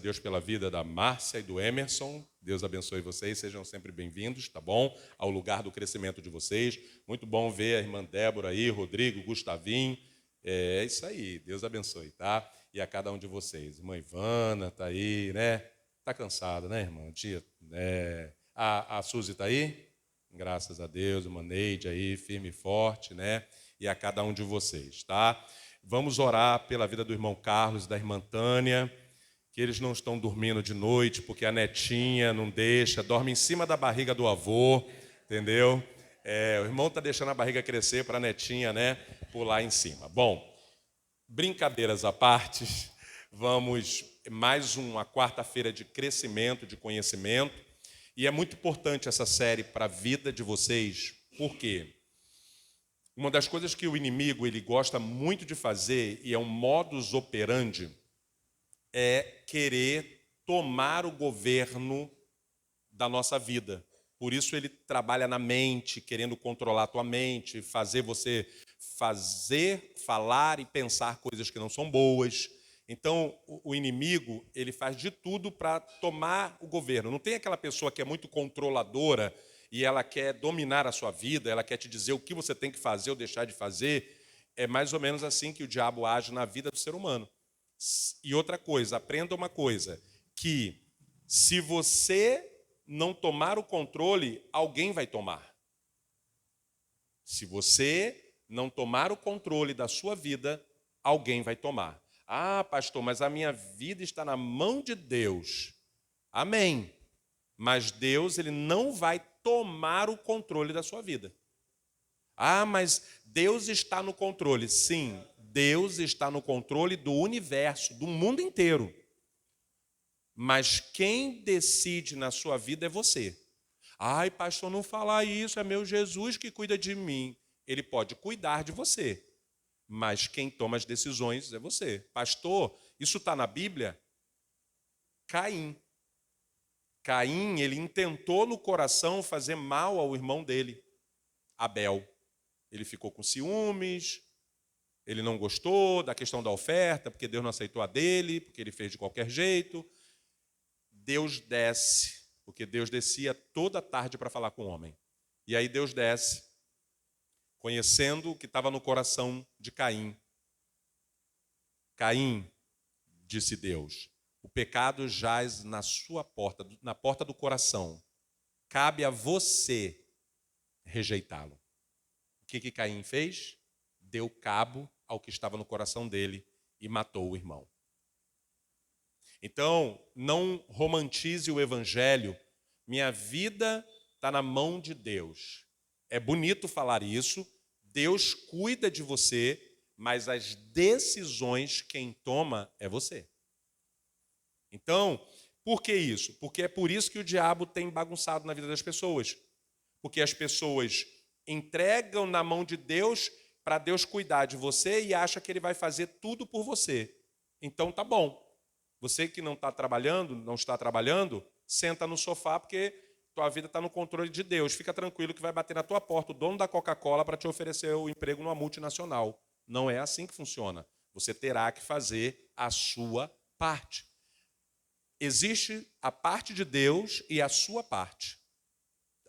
Deus pela vida da Márcia e do Emerson. Deus abençoe vocês, sejam sempre bem-vindos, tá bom? Ao lugar do crescimento de vocês. Muito bom ver a irmã Débora aí, Rodrigo, Gustavinho. É isso aí, Deus abençoe, tá? E a cada um de vocês. Irmã Ivana tá aí, né? Tá cansada, né, irmã? Tia, a Suzy tá aí? Graças a Deus, irmã Neide aí, firme e forte, né? E a cada um de vocês, tá? Vamos orar pela vida do irmão Carlos e da irmã Tânia, que eles não estão dormindo de noite, porque a netinha não deixa, dorme em cima da barriga do avô, entendeu? O irmão está deixando a barriga crescer para a netinha, né, pular em cima. Bom, brincadeiras à parte, vamos mais uma quarta-feira de crescimento, de conhecimento, e é muito importante essa série para a vida de vocês, por quê? Uma das coisas que o inimigo ele gosta muito de fazer, e é um modus operandi, é querer tomar o governo da nossa vida. Por isso ele trabalha na mente, querendo controlar a tua mente, fazer você falar e pensar coisas que não são boas. Então, o inimigo, ele faz de tudo para tomar o governo. Não tem aquela pessoa que é muito controladora e ela quer dominar a sua vida, ela quer te dizer o que você tem que fazer ou deixar de fazer. É mais ou menos assim que o diabo age na vida do ser humano. E outra coisa, aprenda uma coisa, que se você não tomar o controle, alguém vai tomar. Se você não tomar o controle da sua vida, alguém vai tomar. Ah, pastor, mas a minha vida está na mão de Deus. Amém. Mas Deus, ele não vai tomar o controle da sua vida. Ah, mas Deus está no controle. Sim, Deus está no controle do universo, do mundo inteiro. Mas quem decide na sua vida é você. Ai, pastor, não falar isso, é meu Jesus que cuida de mim. Ele pode cuidar de você, mas quem toma as decisões é você. Pastor, isso está na Bíblia? Caim. Caim, ele intentou no coração fazer mal ao irmão dele, Abel. Ele ficou com ciúmes, ele não gostou da questão da oferta, porque Deus não aceitou a dele, porque ele fez de qualquer jeito. Deus desce, porque Deus descia toda tarde para falar com o homem. E aí Deus desce, conhecendo o que estava no coração de Caim. Caim, disse Deus, o pecado jaz na sua porta, na porta do coração. Cabe a você rejeitá-lo. O que Caim fez? Deu cabo ao que estava no coração dele e matou o irmão. Então, não romantize o evangelho. Minha vida está na mão de Deus. É bonito falar isso. Deus cuida de você, mas as decisões quem toma é você. Então, por que isso? Porque é por isso que o diabo tem bagunçado na vida das pessoas. Porque as pessoas entregam na mão de Deus para Deus cuidar de você e acha que ele vai fazer tudo por você. Então, tá bom. Você que não está trabalhando, senta no sofá porque tua vida está no controle de Deus. Fica tranquilo que vai bater na tua porta o dono da Coca-Cola para te oferecer o emprego numa multinacional. Não é assim que funciona. Você terá que fazer a sua parte. Existe a parte de Deus e a sua parte.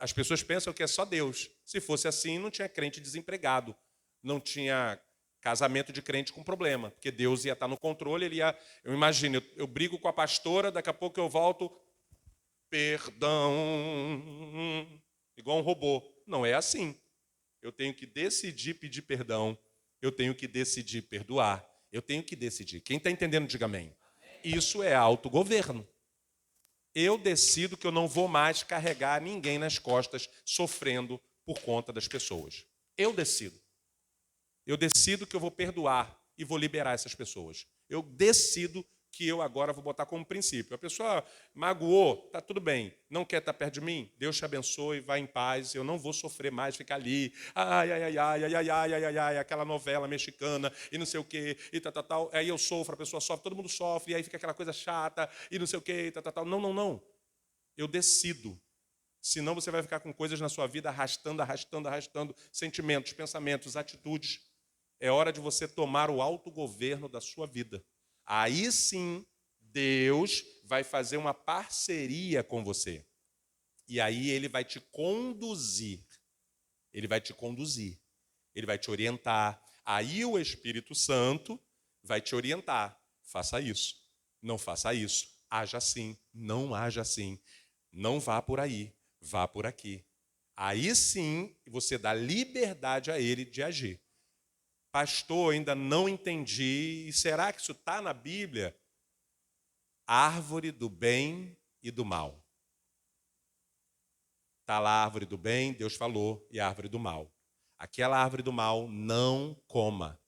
As pessoas pensam que é só Deus. Se fosse assim, não tinha crente desempregado. Não tinha casamento de crente com problema, porque Deus ia estar no controle, eu imagino, eu brigo com a pastora, daqui a pouco eu volto, perdão, igual um robô. Não é assim. Eu tenho que decidir pedir perdão, eu tenho que decidir perdoar, eu tenho que decidir. Quem está entendendo, diga amém. Isso é autogoverno. Eu decido que eu não vou mais carregar ninguém nas costas sofrendo por conta das pessoas. Eu decido. Eu decido que eu vou perdoar e vou liberar essas pessoas. Eu decido que eu agora vou botar como princípio. A pessoa magoou, tá tudo bem. Não quer estar perto de mim? Deus te abençoe, vai em paz. Eu não vou sofrer mais, ficar ali. Ai, ai, ai, ai, ai, ai, ai, ai, ai, ai, aquela novela mexicana e não sei o quê, e tal. Aí eu sofro, a pessoa sofre, todo mundo sofre, e aí fica aquela coisa chata e não sei o quê, e tal. Não. Eu decido. Senão você vai ficar com coisas na sua vida arrastando sentimentos, pensamentos, atitudes. É hora de você tomar o autogoverno da sua vida. Aí sim, Deus vai fazer uma parceria com você. E aí ele vai te conduzir. Ele vai te conduzir. Ele vai te orientar. Aí o Espírito Santo vai te orientar. Faça isso. Não faça isso. Haja assim. Não haja assim. Não vá por aí. Vá por aqui. Aí sim você dá liberdade a ele de agir. Pastor, ainda não entendi. E será que isso está na Bíblia? Árvore do bem e do mal. Está lá a árvore do bem, Deus falou, e a árvore do mal. Aquela árvore do mal, não coma.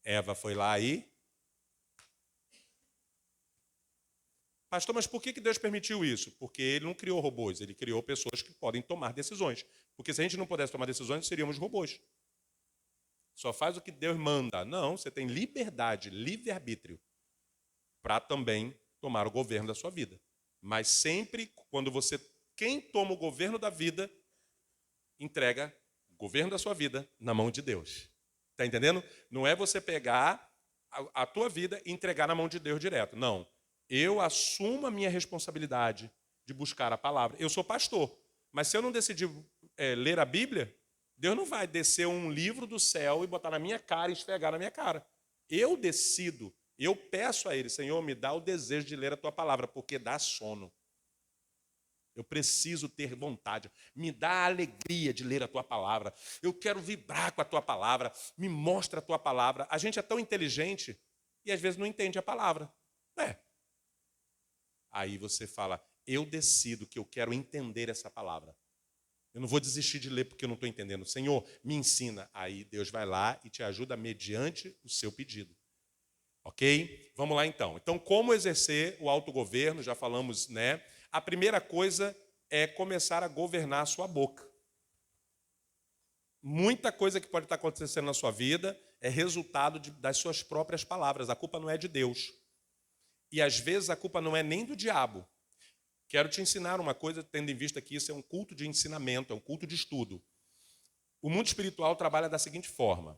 Eva foi lá e... Pastor, mas por que Deus permitiu isso? Porque ele não criou robôs, ele criou pessoas que podem tomar decisões. Porque se a gente não pudesse tomar decisões, seríamos robôs. Só faz o que Deus manda. Não, você tem liberdade, livre-arbítrio, para também tomar o governo da sua vida. Mas sempre, quando você... Quem toma o governo da vida, entrega o governo da sua vida na mão de Deus. Está entendendo? Não é você pegar a tua vida e entregar na mão de Deus direto. Não. Eu assumo a minha responsabilidade de buscar a palavra. Eu sou pastor, mas se eu não decidir ler a Bíblia, Deus não vai descer um livro do céu e botar na minha cara e esfregar na minha cara. Eu decido, eu peço a Ele, Senhor, me dá o desejo de ler a tua palavra, porque dá sono. Eu preciso ter vontade. Me dá a alegria de ler a tua palavra. Eu quero vibrar com a tua palavra. Me mostra a tua palavra. A gente é tão inteligente e às vezes não entende a palavra. Aí você fala, eu decido que eu quero entender essa palavra. Eu não vou desistir de ler porque eu não estou entendendo. Senhor, me ensina. Aí Deus vai lá e te ajuda mediante o seu pedido. Ok? Vamos lá então. Então, como exercer o autogoverno? Já falamos, né? A primeira coisa é começar a governar a sua boca. Muita coisa que pode estar acontecendo na sua vida é resultado das suas próprias palavras. A culpa não é de Deus. E às vezes a culpa não é nem do diabo. Quero te ensinar uma coisa, tendo em vista que isso é um culto de ensinamento, é um culto de estudo. O mundo espiritual trabalha da seguinte forma.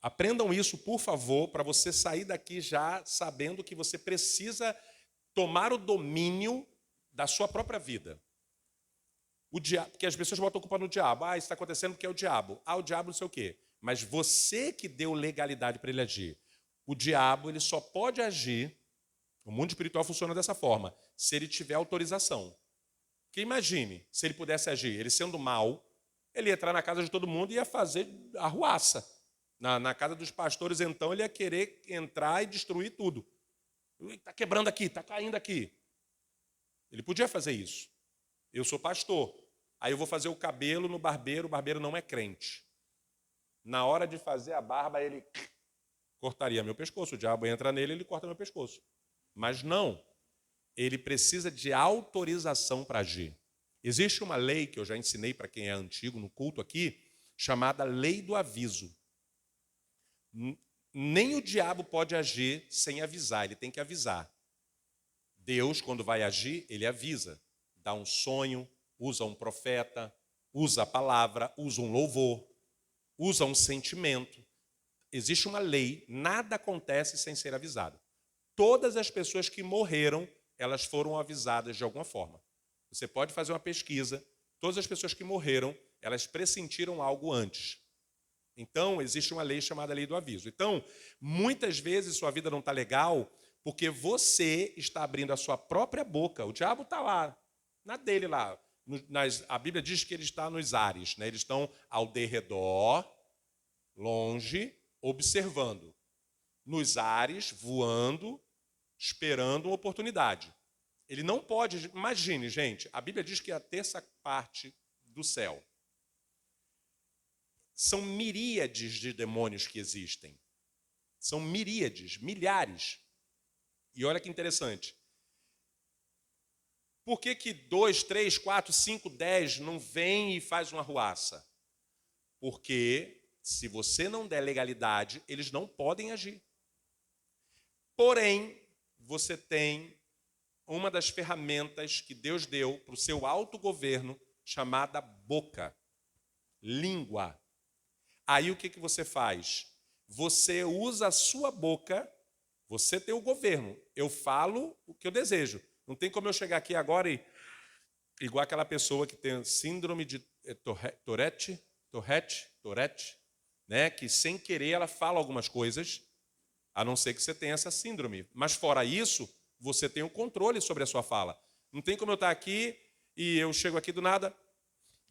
Aprendam isso, por favor, para você sair daqui já sabendo que você precisa tomar o domínio da sua própria vida. Porque as pessoas botam a culpa no diabo. Isso está acontecendo porque é o diabo. O diabo não sei o quê. Mas você que deu legalidade para ele agir. O diabo ele só pode agir, o mundo espiritual funciona dessa forma, se ele tiver autorização. Porque imagine, se ele pudesse agir, ele sendo mal, ele ia entrar na casa de todo mundo e ia fazer arruaça. Na casa dos pastores, então, ele ia querer entrar e destruir tudo. Está quebrando aqui, está caindo aqui. Ele podia fazer isso. Eu sou pastor. Aí eu vou fazer o cabelo no barbeiro, o barbeiro não é crente. Na hora de fazer a barba, ele cortaria meu pescoço. O diabo entra nele, ele corta meu pescoço. Mas não. Ele precisa de autorização para agir. Existe uma lei que eu já ensinei para quem é antigo no culto aqui, chamada lei do aviso. Nem o diabo pode agir sem avisar, ele tem que avisar. Deus, quando vai agir, ele avisa. Dá um sonho, usa um profeta, usa a palavra, usa um louvor, usa um sentimento. Existe uma lei, nada acontece sem ser avisado. Todas as pessoas que morreram, elas foram avisadas de alguma forma. Você pode fazer uma pesquisa, todas as pessoas que morreram, elas pressentiram algo antes. Então, existe uma lei chamada lei do aviso. Então, muitas vezes sua vida não está legal porque você está abrindo a sua própria boca. O diabo está lá, na dele lá. A Bíblia diz que ele está nos ares, né? Eles estão ao derredor, longe, observando. Nos ares, voando, esperando uma oportunidade. Ele não pode... Imagine, gente, a Bíblia diz que a terça parte do céu. São miríades de demônios que existem. São miríades, milhares. E olha que interessante. Por que 2, 3, 4, 5, 10 não vem e faz uma arruaça? Porque se você não der legalidade, eles não podem agir. Porém, você tem uma das ferramentas que Deus deu para o seu autogoverno, chamada boca, língua. Aí o que você faz? Você usa a sua boca, Você tem o governo. Eu falo o que eu desejo. Não tem como eu chegar aqui agora e igual aquela pessoa que tem síndrome de Tourette, né? Que sem querer ela fala algumas coisas, a não ser que você tenha essa síndrome. Mas fora isso, você tem o controle sobre a sua fala. Não tem como eu estar aqui e eu chego aqui do nada,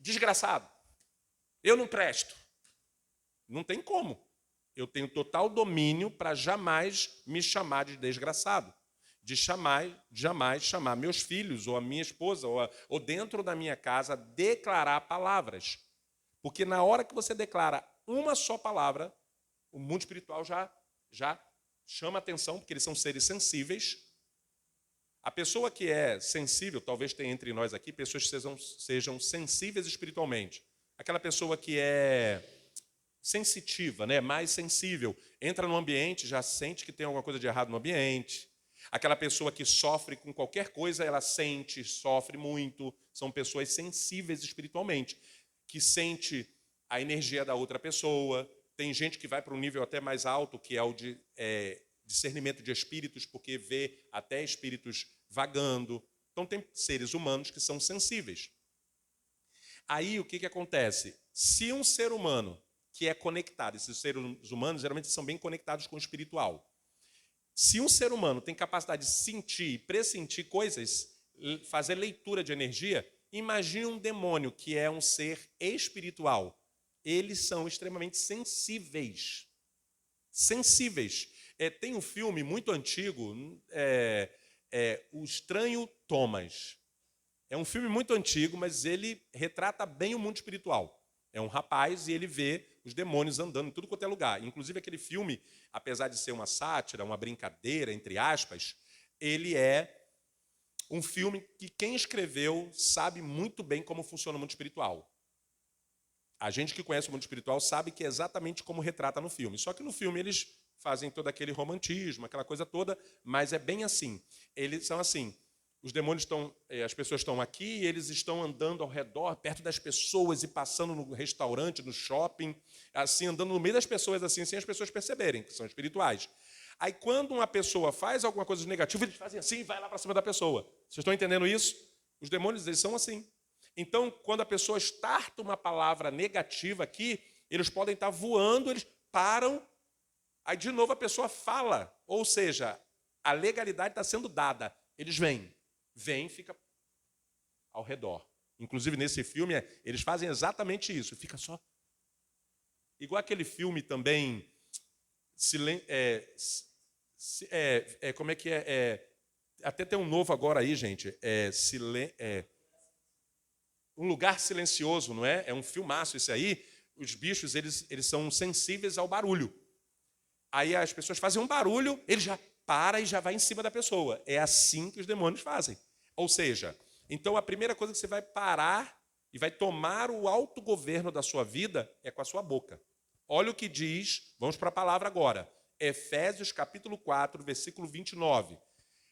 desgraçado, eu não presto. Não tem como. Eu tenho total domínio para jamais me chamar de desgraçado. De jamais chamar meus filhos, ou a minha esposa, ou dentro da minha casa, declarar palavras. Porque na hora que você declara uma só palavra, o mundo espiritual já chama atenção, porque eles são seres sensíveis. A pessoa que é sensível, talvez tenha entre nós aqui pessoas que sejam sensíveis espiritualmente. Aquela pessoa que é sensitiva, né? Mais sensível, entra no ambiente, já sente que tem alguma coisa de errado no ambiente. Aquela pessoa que sofre com qualquer coisa, ela sente, sofre muito. São pessoas sensíveis espiritualmente, que sente a energia da outra pessoa. Tem gente que vai para um nível até mais alto, que é o de discernimento de espíritos, porque vê até espíritos vagando. Então tem seres humanos que são sensíveis. Aí o que acontece? Se um ser humano que é conectado, esses seres humanos geralmente são bem conectados com o espiritual. Se um ser humano tem capacidade de sentir e pressentir coisas, fazer leitura de energia, imagine um demônio que é um ser espiritual. Eles são extremamente sensíveis. Sensíveis. Tem um filme muito antigo, O Estranho Thomas. É um filme muito antigo, mas ele retrata bem o mundo espiritual. É um rapaz e ele vê os demônios andando em tudo quanto é lugar. Inclusive, aquele filme, apesar de ser uma sátira, uma brincadeira, entre aspas, ele é um filme que quem escreveu sabe muito bem como funciona o mundo espiritual. A gente que conhece o mundo espiritual sabe que é exatamente como retrata no filme. Só que no filme eles fazem todo aquele romantismo, aquela coisa toda, mas é bem assim. Eles são assim. Os demônios estão, as pessoas estão aqui e eles estão andando ao redor, perto das pessoas e passando no restaurante, no shopping, assim, andando no meio das pessoas, assim, sem as pessoas perceberem que são espirituais. Aí, quando uma pessoa faz alguma coisa negativa, eles fazem assim e vai lá para cima da pessoa. Vocês estão entendendo isso? Os demônios, eles são assim. Então, quando a pessoa starta uma palavra negativa aqui, eles podem estar voando, eles param, aí de novo a pessoa fala. Ou seja, a legalidade está sendo dada. Eles vêm, fica ao redor. Inclusive, nesse filme, eles fazem exatamente isso. Fica só. Igual aquele filme também, como é que é? Até tem um novo agora aí, gente. Um Lugar Silencioso, não é? É um filmaço esse aí. Os bichos, eles são sensíveis ao barulho. Aí as pessoas fazem um barulho, ele já para e já vai em cima da pessoa. É assim que os demônios fazem. Ou seja, então a primeira coisa que você vai parar e vai tomar o autogoverno da sua vida é com a sua boca. Olha o que diz, vamos para a palavra agora. Efésios capítulo 4, versículo 29.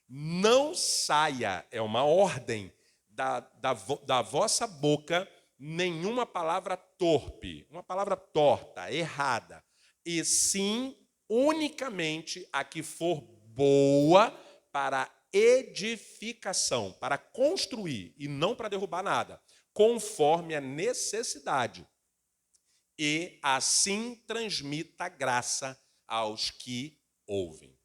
Não saia, é uma ordem, da vossa boca nenhuma palavra torpe, uma palavra torta, errada, e sim unicamente a que for boa para edificação, para construir e não para derrubar nada, conforme a necessidade. E assim transmita graça aos que ouvem.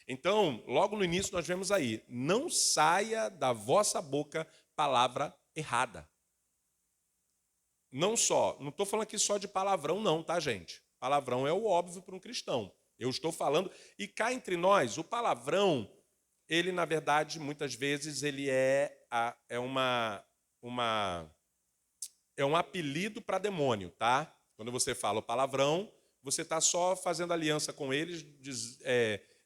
Então, logo no início nós vemos aí, não saia da vossa boca palavra errada. Não estou falando aqui só de palavrão não, tá, gente? Palavrão é o óbvio para um cristão. Eu estou falando, e cá entre nós, o palavrão, ele, na verdade, muitas vezes, ele é um apelido para demônio, tá? Quando você fala o palavrão, você está só fazendo aliança com eles,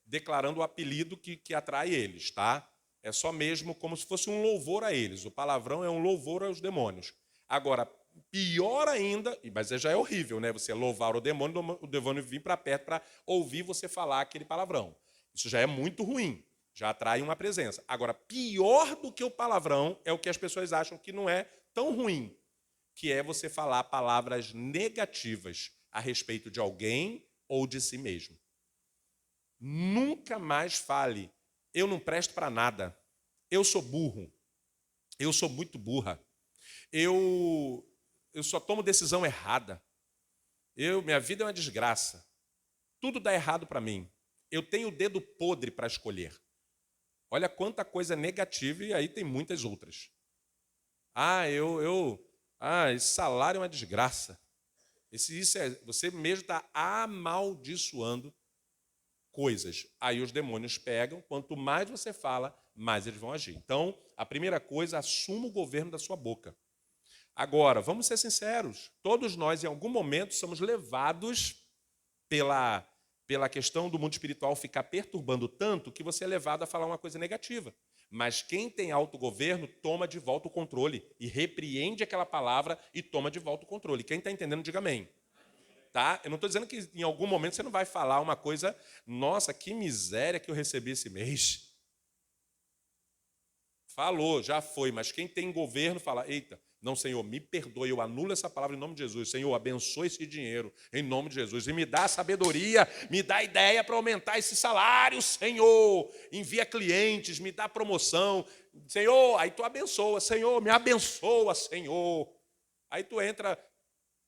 declarando o apelido que atrai eles, tá? É só mesmo como se fosse um louvor a eles. O palavrão é um louvor aos demônios. Agora, pior ainda, mas já é horrível, né? Você louvar o demônio vir para perto para ouvir você falar aquele palavrão. Isso já é muito ruim, já atrai uma presença. Agora, pior do que o palavrão é o que as pessoas acham que não é tão ruim, que é você falar palavras negativas a respeito de alguém ou de si mesmo. Nunca mais fale, eu não presto para nada, eu sou burro, eu sou muito burra, eu só tomo decisão errada, minha vida é uma desgraça, tudo dá errado para mim, eu tenho o dedo podre para escolher. Olha quanta coisa negativa e aí tem muitas outras. Esse salário é uma desgraça. Você mesmo está amaldiçoando coisas. Aí os demônios pegam, quanto mais você fala, mais eles vão agir. Então, a primeira coisa, assuma o governo da sua boca. Agora, vamos ser sinceros, todos nós, em algum momento, somos levados pela questão do mundo espiritual ficar perturbando tanto que você é levado a falar uma coisa negativa. Mas quem tem autogoverno toma de volta o controle e repreende aquela palavra e toma de volta o controle. Quem está entendendo, diga amém. Tá? Eu não estou dizendo que em algum momento você não vai falar uma coisa, nossa, que miséria que eu recebi esse mês. Falou, já foi, mas quem tem governo fala, eita, não, Senhor, me perdoe, eu anulo essa palavra em nome de Jesus. Senhor, abençoe esse dinheiro em nome de Jesus. E me dá sabedoria, me dá ideia para aumentar esse salário, Senhor. Envia clientes, me dá promoção. Senhor, aí tu abençoa, Senhor, me abençoa, Senhor. Aí tu entra,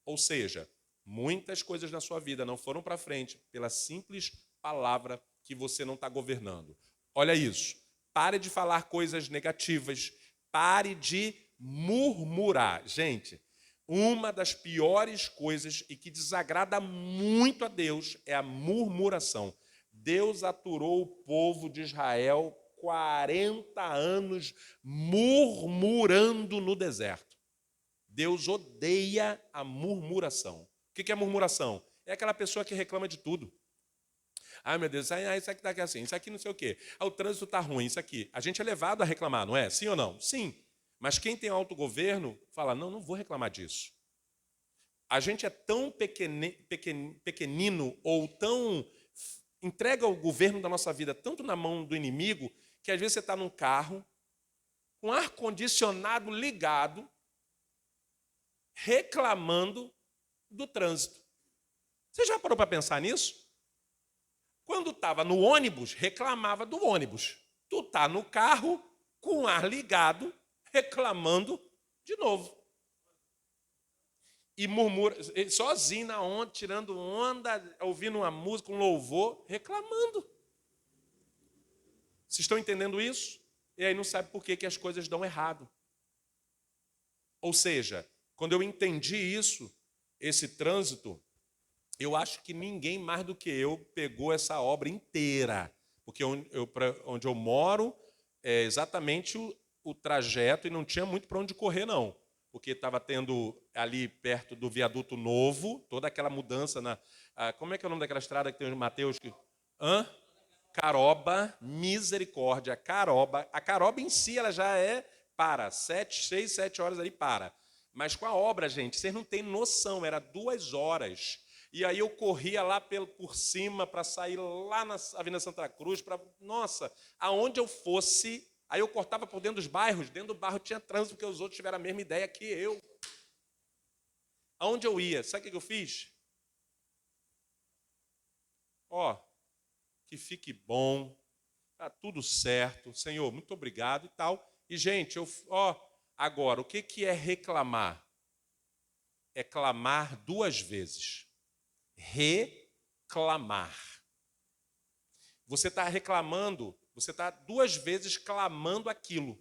ou seja, muitas coisas na sua vida não foram para frente pela simples palavra que você não está governando. Olha isso. Pare de falar coisas negativas. Pare de murmurar. Gente, uma das piores coisas e que desagrada muito a Deus é a murmuração. Deus aturou o povo de Israel 40 anos murmurando no deserto. Deus odeia a murmuração. O que é murmuração? É aquela pessoa que reclama de tudo. Ai, meu Deus, isso aqui está assim, isso aqui não sei o quê. O trânsito está ruim, isso aqui. A gente é levado a reclamar, não é? Sim ou não? Sim. Mas quem tem autogoverno fala, não vou reclamar disso. A gente é tão pequenino ou tão... entrega o governo da nossa vida tanto na mão do inimigo que às vezes você está num carro com ar-condicionado ligado, reclamando do trânsito. Você já parou para pensar nisso? Quando estava no ônibus, reclamava do ônibus. Tu está no carro, com o ar ligado, reclamando de novo. E murmura, sozinho na onda, tirando onda, ouvindo uma música, um louvor, reclamando. Vocês estão entendendo isso? E aí não sabe por que as coisas dão errado. Ou seja, quando eu entendi isso, esse trânsito, eu acho que ninguém mais do que eu pegou essa obra inteira. Porque onde eu moro é exatamente o trajeto e não tinha muito para onde correr, não. Porque estava tendo ali perto do viaduto novo, toda aquela mudança como é que é o nome daquela estrada que tem o Mateus? Caroba, misericórdia, Caroba. A Caroba em si, ela já para, 6, 7 horas ali para. Mas com a obra, gente, vocês não têm noção, era 2 horas. E aí eu corria lá por cima para sair lá na Avenida Santa Cruz, nossa, aonde eu fosse, aí eu cortava por dentro dos bairros, dentro do bairro tinha trânsito, porque os outros tiveram a mesma ideia que eu. Aonde eu ia, sabe o que eu fiz? Que fique bom, tá tudo certo, Senhor, muito obrigado e tal. E, gente, agora, o que é reclamar? É clamar 2 vezes. Reclamar. Você está reclamando, você está 2 vezes clamando aquilo.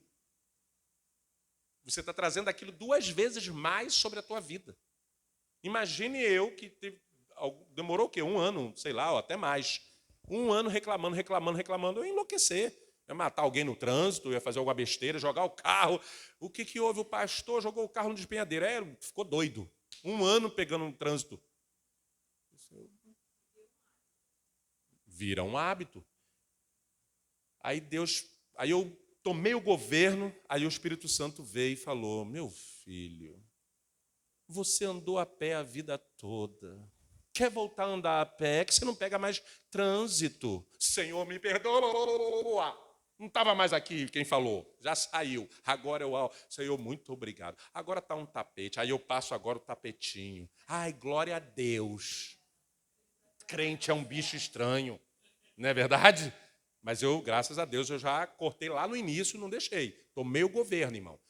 Você está trazendo aquilo 2 vezes mais sobre a tua vida. Imagine eu que demorou o quê? 1 ano, sei lá, ou até mais. 1 ano reclamando, eu ia enlouquecer. Ia matar alguém no trânsito, ia fazer alguma besteira, jogar o carro. O que houve? O pastor jogou o carro no despenhadeiro. Ficou doido. 1 ano pegando no trânsito. Vira um hábito. Aí eu tomei o governo, aí o Espírito Santo veio e falou, meu filho, você andou a pé a vida toda. Quer voltar a andar a pé? É que você não pega mais trânsito. Senhor, me perdoa. Não estava mais aqui quem falou. Já saiu. Agora Senhor, muito obrigado. Agora está um tapete. Aí eu passo agora o tapetinho. Ai, glória a Deus. Crente é um bicho estranho. Não é verdade? Mas eu, graças a Deus, eu já cortei lá no início e não deixei. Tomei o governo, irmão.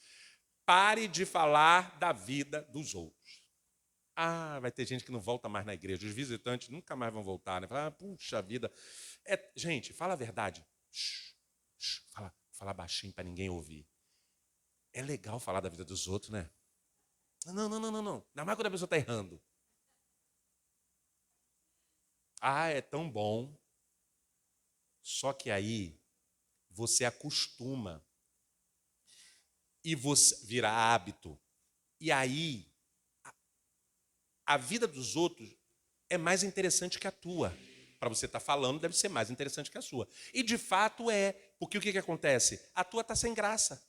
Pare de falar da vida dos outros. Ah, vai ter gente que não volta mais na igreja. Os visitantes nunca mais vão voltar, né? Fala, puxa vida. Gente, fala a verdade. Fala baixinho para ninguém ouvir. É legal falar da vida dos outros, né? Não. Ainda mais quando a pessoa está errando. Ah, é tão bom. Só que aí você acostuma e você vira hábito. E aí a vida dos outros é mais interessante que a tua. Para você estar falando, deve ser mais interessante que a sua. E de fato é, porque o que acontece? A tua está sem graça.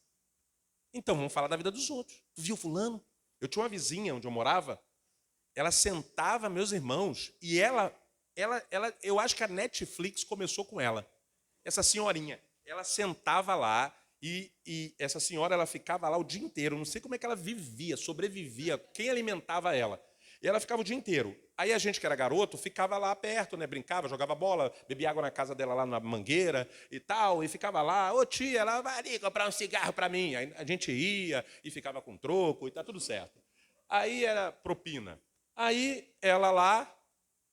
Então vamos falar da vida dos outros. Tu viu fulano? Eu tinha uma vizinha onde eu morava, ela sentava meus irmãos e eu acho que a Netflix começou com ela. Essa senhorinha, ela sentava lá e essa senhora, ela ficava lá o dia inteiro. Não sei como é que ela vivia, sobrevivia, quem alimentava ela. E ela ficava o dia inteiro. Aí a gente que era garoto ficava lá perto, né? Brincava, jogava bola, bebia água na casa dela lá na mangueira e tal, e ficava lá, ô tia, ela vai ali comprar um cigarro para mim. Aí a gente ia e ficava com troco e tá tudo certo. Aí era propina. Aí ela lá,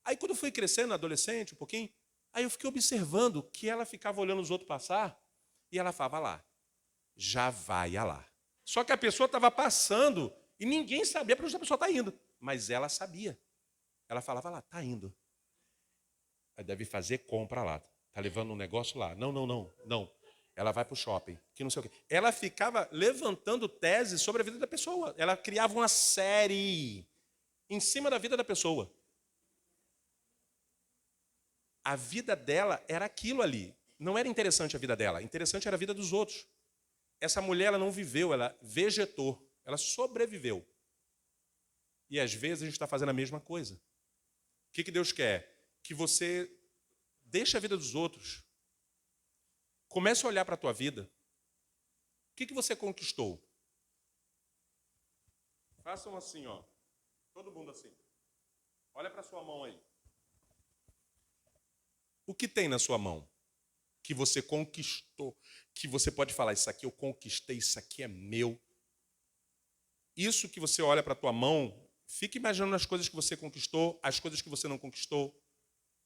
aí quando eu fui crescendo, adolescente, um pouquinho, aí eu fiquei observando que ela ficava olhando os outros passar e ela falava lá, já vai lá. Só que a pessoa estava passando e ninguém sabia para onde a pessoa está indo. Mas ela sabia. Ela falava lá, está indo. Aí deve fazer compra lá. Está levando um negócio lá. Não. Ela vai para o shopping, que não sei o quê. Ela ficava levantando teses sobre a vida da pessoa. Ela criava uma série em cima da vida da pessoa. A vida dela era aquilo ali. Não era interessante a vida dela, interessante era a vida dos outros. Essa mulher, ela não viveu, ela vegetou, ela sobreviveu. E às vezes a gente está fazendo a mesma coisa. O que Deus quer? Que você deixe a vida dos outros. Comece a olhar para a tua vida. O que você conquistou? Façam assim, ó. Todo mundo assim. Olha para a sua mão aí. O que tem na sua mão que você conquistou? Que você pode falar, isso aqui eu conquistei, isso aqui é meu. Isso que você olha para a tua mão, fica imaginando as coisas que você conquistou, as coisas que você não conquistou.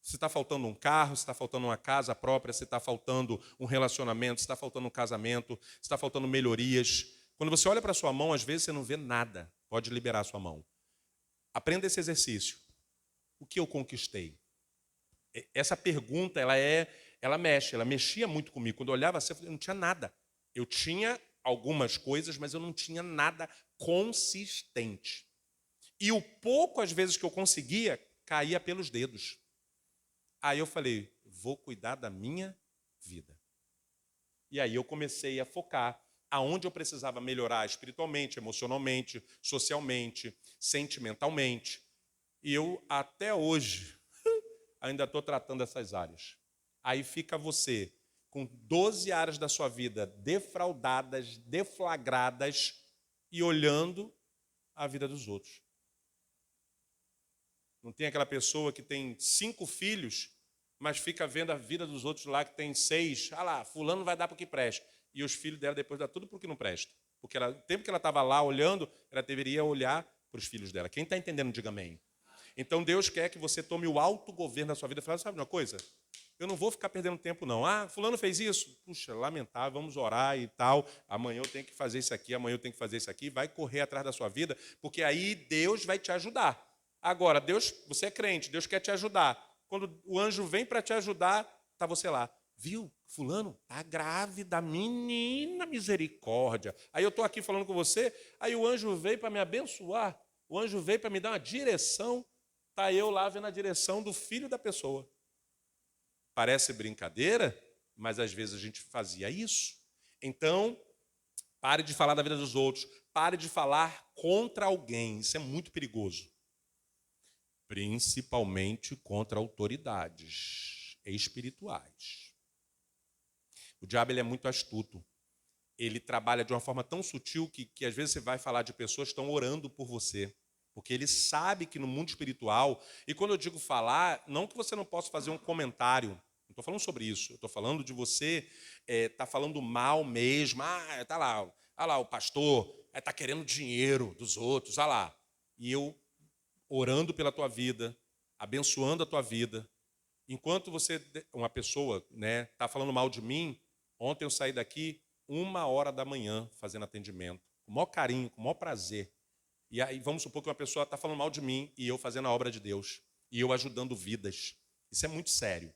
Se está faltando um carro, se está faltando uma casa própria, se está faltando um relacionamento, se está faltando um casamento, se está faltando melhorias. Quando você olha para a sua mão, às vezes você não vê nada. Pode liberar a sua mão. Aprenda esse exercício. O que eu conquistei? Essa pergunta, ela mexia muito comigo. Quando eu olhava assim, eu não tinha nada. Eu tinha algumas coisas, mas eu não tinha nada consistente. E o pouco, às vezes, que eu conseguia, caía pelos dedos. Aí eu falei, vou cuidar da minha vida. E aí eu comecei a focar aonde eu precisava melhorar espiritualmente, emocionalmente, socialmente, sentimentalmente. E eu, até hoje, ainda estou tratando essas áreas. Aí fica você com 12 áreas da sua vida defraudadas, deflagradas e olhando a vida dos outros. Não tem aquela pessoa que tem 5 filhos, mas fica vendo a vida dos outros lá que tem 6. Ah lá, fulano vai dar para o que presta. E os filhos dela depois dá tudo para o que não presta. Porque o tempo que ela estava lá olhando, ela deveria olhar para os filhos dela. Quem está entendendo, diga amém. Então Deus quer que você tome o autogoverno da sua vida. Fala, sabe uma coisa? Eu não vou ficar perdendo tempo, não. Ah, fulano fez isso? Puxa, lamentável, vamos orar e tal. Amanhã eu tenho que fazer isso aqui, amanhã eu tenho que fazer isso aqui. Vai correr atrás da sua vida, porque aí Deus vai te ajudar. Agora, Deus, você é crente, Deus quer te ajudar. Quando o anjo vem para te ajudar, está você lá. Viu? Fulano, está grávida, menina, misericórdia. Aí eu estou aqui falando com você, aí o anjo veio para me abençoar, o anjo veio para me dar uma direção, está eu lá vendo a direção do filho da pessoa. Parece brincadeira, mas às vezes a gente fazia isso. Então, pare de falar da vida dos outros, pare de falar contra alguém, isso é muito perigoso. Principalmente contra autoridades espirituais. O diabo ele é muito astuto. Ele trabalha de uma forma tão sutil que às vezes você vai falar de pessoas que estão orando por você. Porque ele sabe que no mundo espiritual, e quando eu digo falar, não que você não possa fazer um comentário, Não estou falando sobre isso. Eu estou falando de você tá falando mal mesmo. Tá lá, olha lá o pastor, tá querendo dinheiro dos outros, olha lá. E eu orando pela tua vida, abençoando a tua vida. Enquanto uma pessoa, né, tá falando mal de mim, ontem eu saí daqui 1h da manhã fazendo atendimento, com o maior carinho, com o maior prazer. E aí vamos supor que uma pessoa está falando mal de mim e eu fazendo a obra de Deus, e eu ajudando vidas. Isso é muito sério.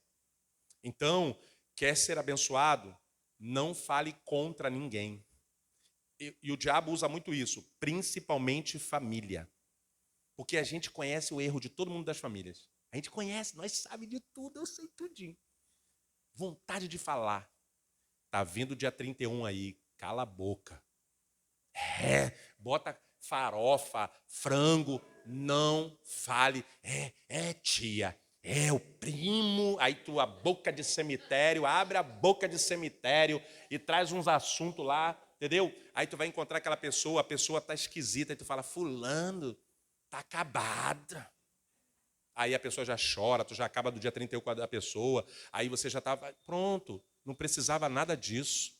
Então, quer ser abençoado? Não fale contra ninguém. E o diabo usa muito isso, principalmente família. Porque a gente conhece o erro de todo mundo das famílias. A gente conhece, nós sabemos de tudo, eu sei tudinho. Vontade de falar. Tá vindo dia 31 aí, cala a boca. Bota farofa, frango, não fale. Tia, o primo. Aí tua boca de cemitério, abre a boca de cemitério e traz uns assuntos lá, entendeu? Aí tu vai encontrar aquela pessoa, a pessoa tá esquisita, aí tu fala, fulano, tá acabada. Aí a pessoa já chora, tu já acaba do dia 31 da pessoa, aí você já estava pronto, não precisava nada disso.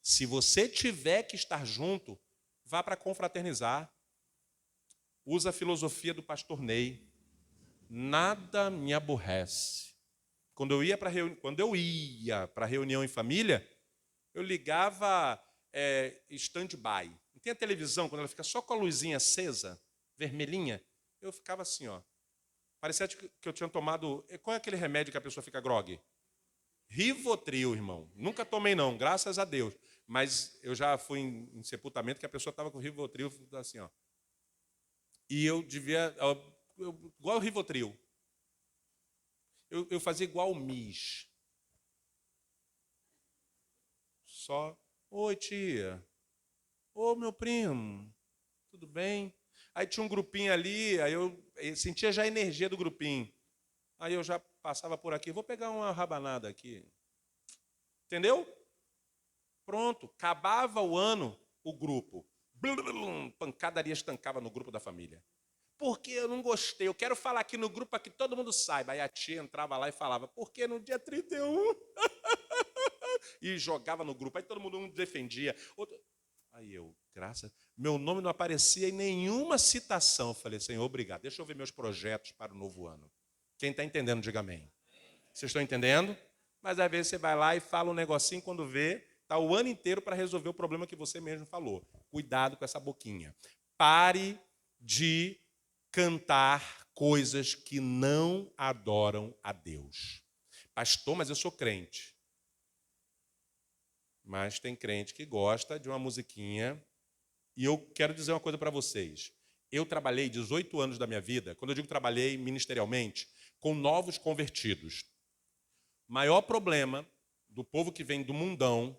Se você tiver que estar junto, vá para confraternizar. Usa a filosofia do pastor Ney. Nada me aborrece. Quando eu ia para reunião em família, eu ligava stand-by. Não tem a televisão, quando ela fica só com a luzinha acesa, vermelhinha, eu ficava assim, ó. Parecia que eu tinha tomado... Qual é aquele remédio que a pessoa fica grogue? Rivotril, irmão. Nunca tomei, não, graças a Deus. Mas eu já fui em sepultamento que a pessoa estava com Rivotril, assim, ó. E eu devia... igual o Rivotril. Eu fazia igual o Miss. Só... Oi, tia. Ô, meu primo. Tudo bem? Aí tinha um grupinho ali, aí eu sentia já a energia do grupinho. Aí eu já passava por aqui, vou pegar uma rabanada aqui. Entendeu? Pronto, acabava o ano, o grupo. Pancadaria estancava no grupo da família. Porque eu não gostei, eu quero falar aqui no grupo para que todo mundo saiba. Aí a tia entrava lá e falava, porque no dia 31... e jogava no grupo, aí todo mundo um defendia. Aí eu, graças... Meu nome não aparecia em nenhuma citação. Eu falei, Senhor, obrigado. Deixa eu ver meus projetos para o novo ano. Quem está entendendo, diga amém. Vocês estão entendendo? Mas às vezes você vai lá e fala um negocinho, quando vê, está o ano inteiro para resolver o problema que você mesmo falou. Cuidado com essa boquinha. Pare de cantar coisas que não adoram a Deus. Pastor, mas eu sou crente. Mas tem crente que gosta de uma musiquinha. E eu quero dizer uma coisa para vocês. Eu trabalhei 18 anos da minha vida, quando eu digo trabalhei ministerialmente, com novos convertidos. Maior problema do povo que vem do mundão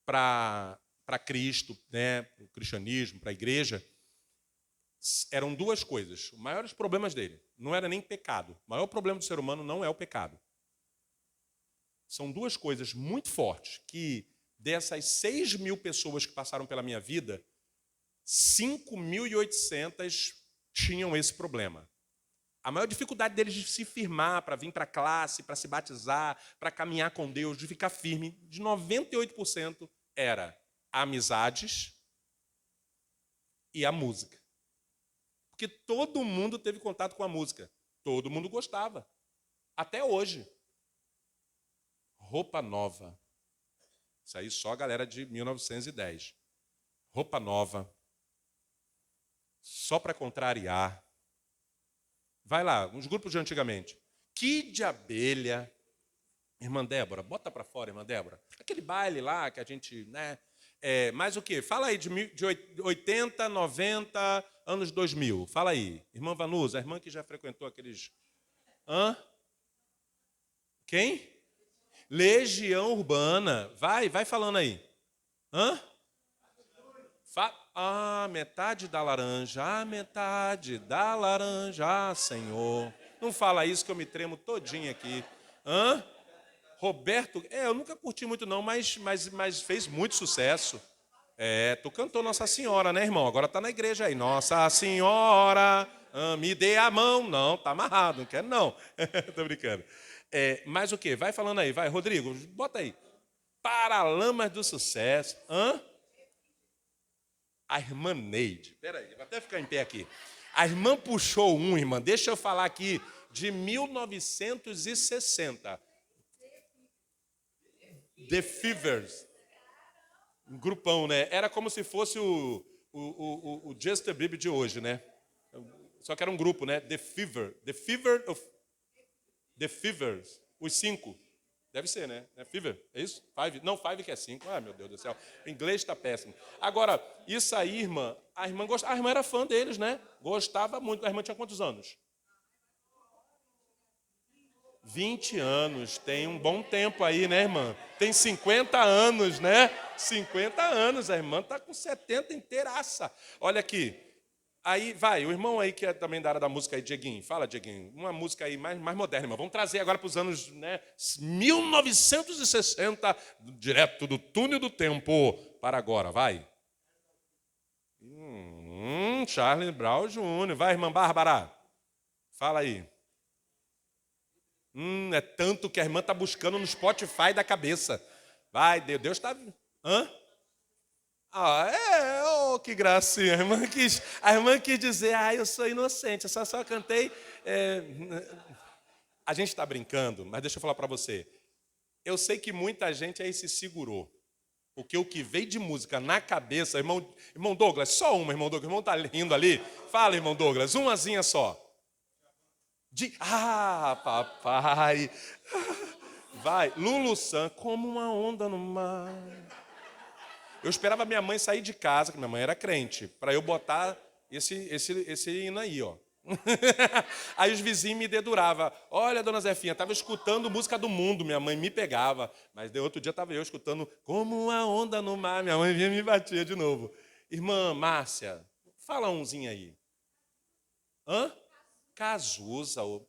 para Cristo, né, para o cristianismo, para a igreja, eram duas coisas. Os maiores problemas dele não era nem pecado. O maior problema do ser humano não é o pecado. São duas coisas muito fortes que, dessas 6.000 pessoas que passaram pela minha vida, 5.800 tinham esse problema. A maior dificuldade deles de se firmar, para vir para a classe, para se batizar, para caminhar com Deus, de ficar firme, de 98% era amizades e a música. Porque todo mundo teve contato com a música. Todo mundo gostava. Até hoje. Roupa nova. Isso aí só a galera de 1910. Roupa nova. Só para contrariar. Vai lá, uns grupos de antigamente. Kid de Abelha. Irmã Débora, bota para fora, irmã Débora. Aquele baile lá que a gente, né? Mais o quê? Fala aí de 80, 90, anos 2000. Fala aí. Irmã Vanusa, a irmã que já frequentou aqueles... Hã? Quem? Legião Urbana. Vai falando aí. Hã? Metade da laranja, metade da laranja, Senhor. Não fala isso que eu me tremo todinho aqui. Hã? Roberto, eu nunca curti muito não, mas fez muito sucesso. Tu cantou Nossa Senhora, né, irmão? Agora tá na igreja aí. Nossa Senhora, me dê a mão. Não, tá amarrado, não quero não. Tô brincando. Mais o quê? Vai falando aí, vai, Rodrigo, bota aí. Paralamas do Sucesso. Hã? A irmã Neide. Peraí, vou até ficar em pé aqui. A irmã puxou irmã, deixa eu falar aqui, de 1960. The Fevers. Um grupão, né? Era como se fosse o Just a Bieber de hoje, né? Só que era um grupo, né? The Fevers. Os 5. Deve ser, né? É Fever, é isso? Five? Não, Five que é 5. Ah, meu Deus do céu. O inglês está péssimo. Agora, isso aí, a irmã era fã deles, né? Gostava muito. A irmã tinha quantos anos? 20 anos. Tem um bom tempo aí, né, irmã? Tem 50 anos, né? 50 anos. A irmã está com 70 inteiraça. Olha aqui. Aí, vai, o irmão aí que é também da área da música aí, Dieguinho. Fala, Dieguinho. Uma música aí mais moderna, irmão. Vamos trazer agora para os anos, né, 1960, direto do túnel do tempo para agora. Vai. Charlie Brown Jr. Vai, irmã Bárbara. Fala aí. É tanto que a irmã está buscando no Spotify da cabeça. Vai, Deus está... Hã? Que gracinha. A irmã quis dizer, eu sou inocente, eu só cantei. A gente está brincando, mas deixa eu falar para você. Eu sei que muita gente aí se segurou. Porque o que veio de música na cabeça, irmão Douglas, só uma, irmão Douglas. O irmão está rindo ali. Fala, irmão Douglas, umazinha só. Papai. Vai, Lulu San, como uma onda no mar. Eu esperava minha mãe sair de casa, que minha mãe era crente, para eu botar esse hino aí, ó. Aí os vizinhos me deduravam. Olha, dona Zefinha, estava escutando música do mundo, minha mãe me pegava. Mas de outro dia estava eu escutando como uma onda no mar, minha mãe vinha e me batia de novo. Irmã Márcia, fala umzinho aí. Hã? Cazuza. O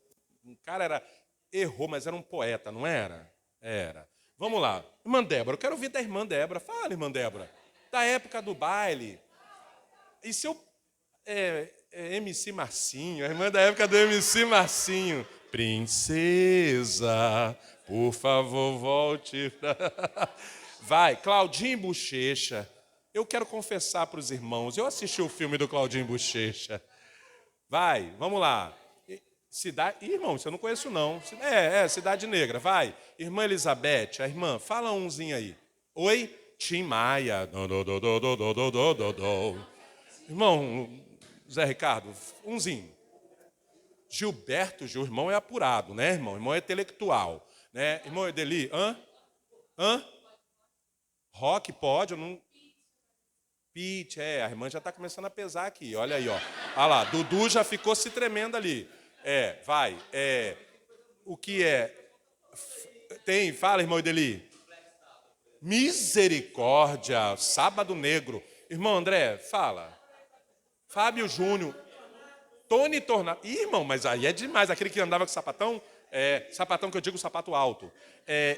cara errou, mas era um poeta, não era? Era. Vamos lá. Irmã Débora, eu quero ouvir da irmã Débora. Fala, irmã Débora. Da época do baile. E se eu... MC Marcinho, a irmã da época do MC Marcinho. Princesa, por favor, volte. Vai, Claudinho Bochecha. Eu quero confessar para os irmãos, eu assisti o filme do Claudinho Bochecha. Vai, vamos lá. Irmão, isso eu não conheço, não. Cidade Negra, vai. Irmã Elizabeth, a irmã, fala umzinho aí. Oi, Tim Maia. Irmão Zé Ricardo, umzinho. Gilberto Gil, irmão é apurado, né, irmão? Irmão é intelectual. Né? Irmão Edeli, hã? Rock pode, eu não... Pete, a irmã já está começando a pesar aqui, olha aí, ó. Olha lá, Dudu já ficou se tremendo ali. Vai. O que é? Tem, fala, irmão Edeli. Misericórdia, Sábado Negro. Irmão André, fala. Fábio Júnior. Tony Tornado. Irmão, mas aí é demais. Aquele que andava com sapatão, sapatão que eu digo sapato alto.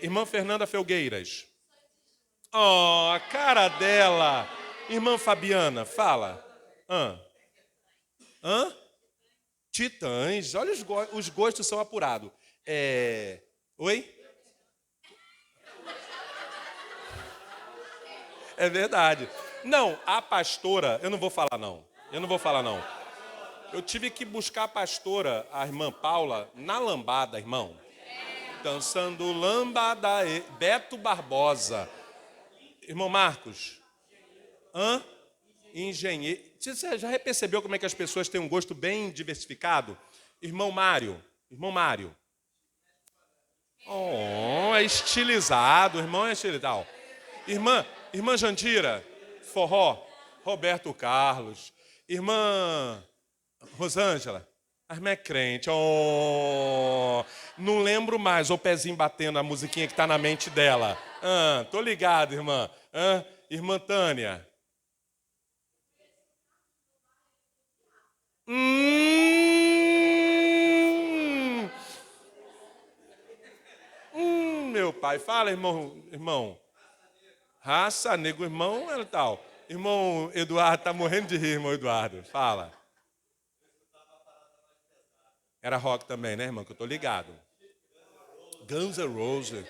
Irmã Fernanda Felgueiras. Oh, a cara dela. Irmã Fabiana, fala. Hã? Titãs, olha os gostos são apurados. Oi? É verdade. Não, a pastora, eu não vou falar não. Eu tive que buscar a pastora, a irmã Paula, na lambada, irmão. Dançando lambada, Beto Barbosa. Irmão Marcos. Engenheiro. Você já percebeu como é que as pessoas têm um gosto bem diversificado? Irmão Mário. É estilizado, irmão é estilizado. Irmã Jandira, forró. Roberto Carlos. Irmã Rosângela, a irmã é crente. Não lembro mais, o pezinho batendo a musiquinha que está na mente dela. Tô ligado, irmã. Irmã Tânia. Meu pai, fala, irmão. Raça Negro, irmão, é tal. Irmão Eduardo, tá morrendo de rir, irmão Eduardo. Fala. Era rock também, né, irmão? Que eu tô ligado. Guns N' Roses.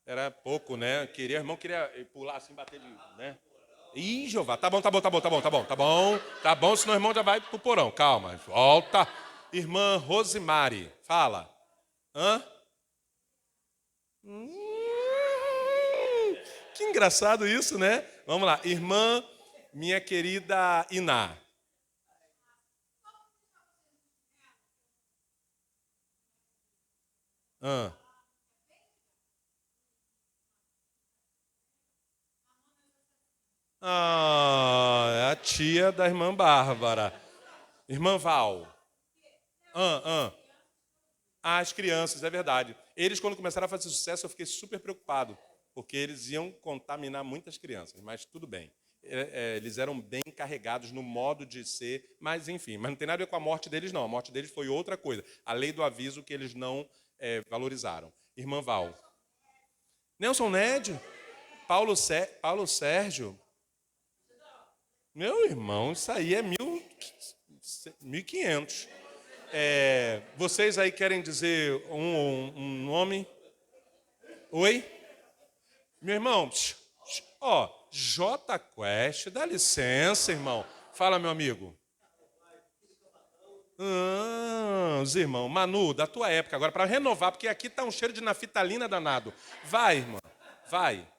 Era pouco, né? Irmão queria pular assim, bater de, né? Ih, Jeová, tá bom, senão o irmão já vai pro porão. Calma, volta. Irmã Rosemary, fala. Hã? Que engraçado isso, né? Vamos lá. Irmã, minha querida Iná. Hã? Ah, é a tia da irmã Bárbara. Irmã Val. Hã, hã. Ah, as crianças, é verdade. Eles, quando começaram a fazer sucesso, eu fiquei super preocupado, porque eles iam contaminar muitas crianças, mas tudo bem. Eles eram bem carregados no modo de ser, mas enfim, mas não tem nada a ver com a morte deles, não. A morte deles foi outra coisa. A lei do aviso que eles não valorizaram. Irmã Val. Nelson Ned, Paulo Sérgio. Meu irmão, isso aí é 1500. Vocês aí querem dizer um nome? Oi? Meu irmão, ó, J Quest, dá licença, irmão. Fala, meu amigo. Os irmãos, Manu, da tua época, agora para renovar, porque aqui tá um cheiro de naftalina danado. Vai, irmã, vai.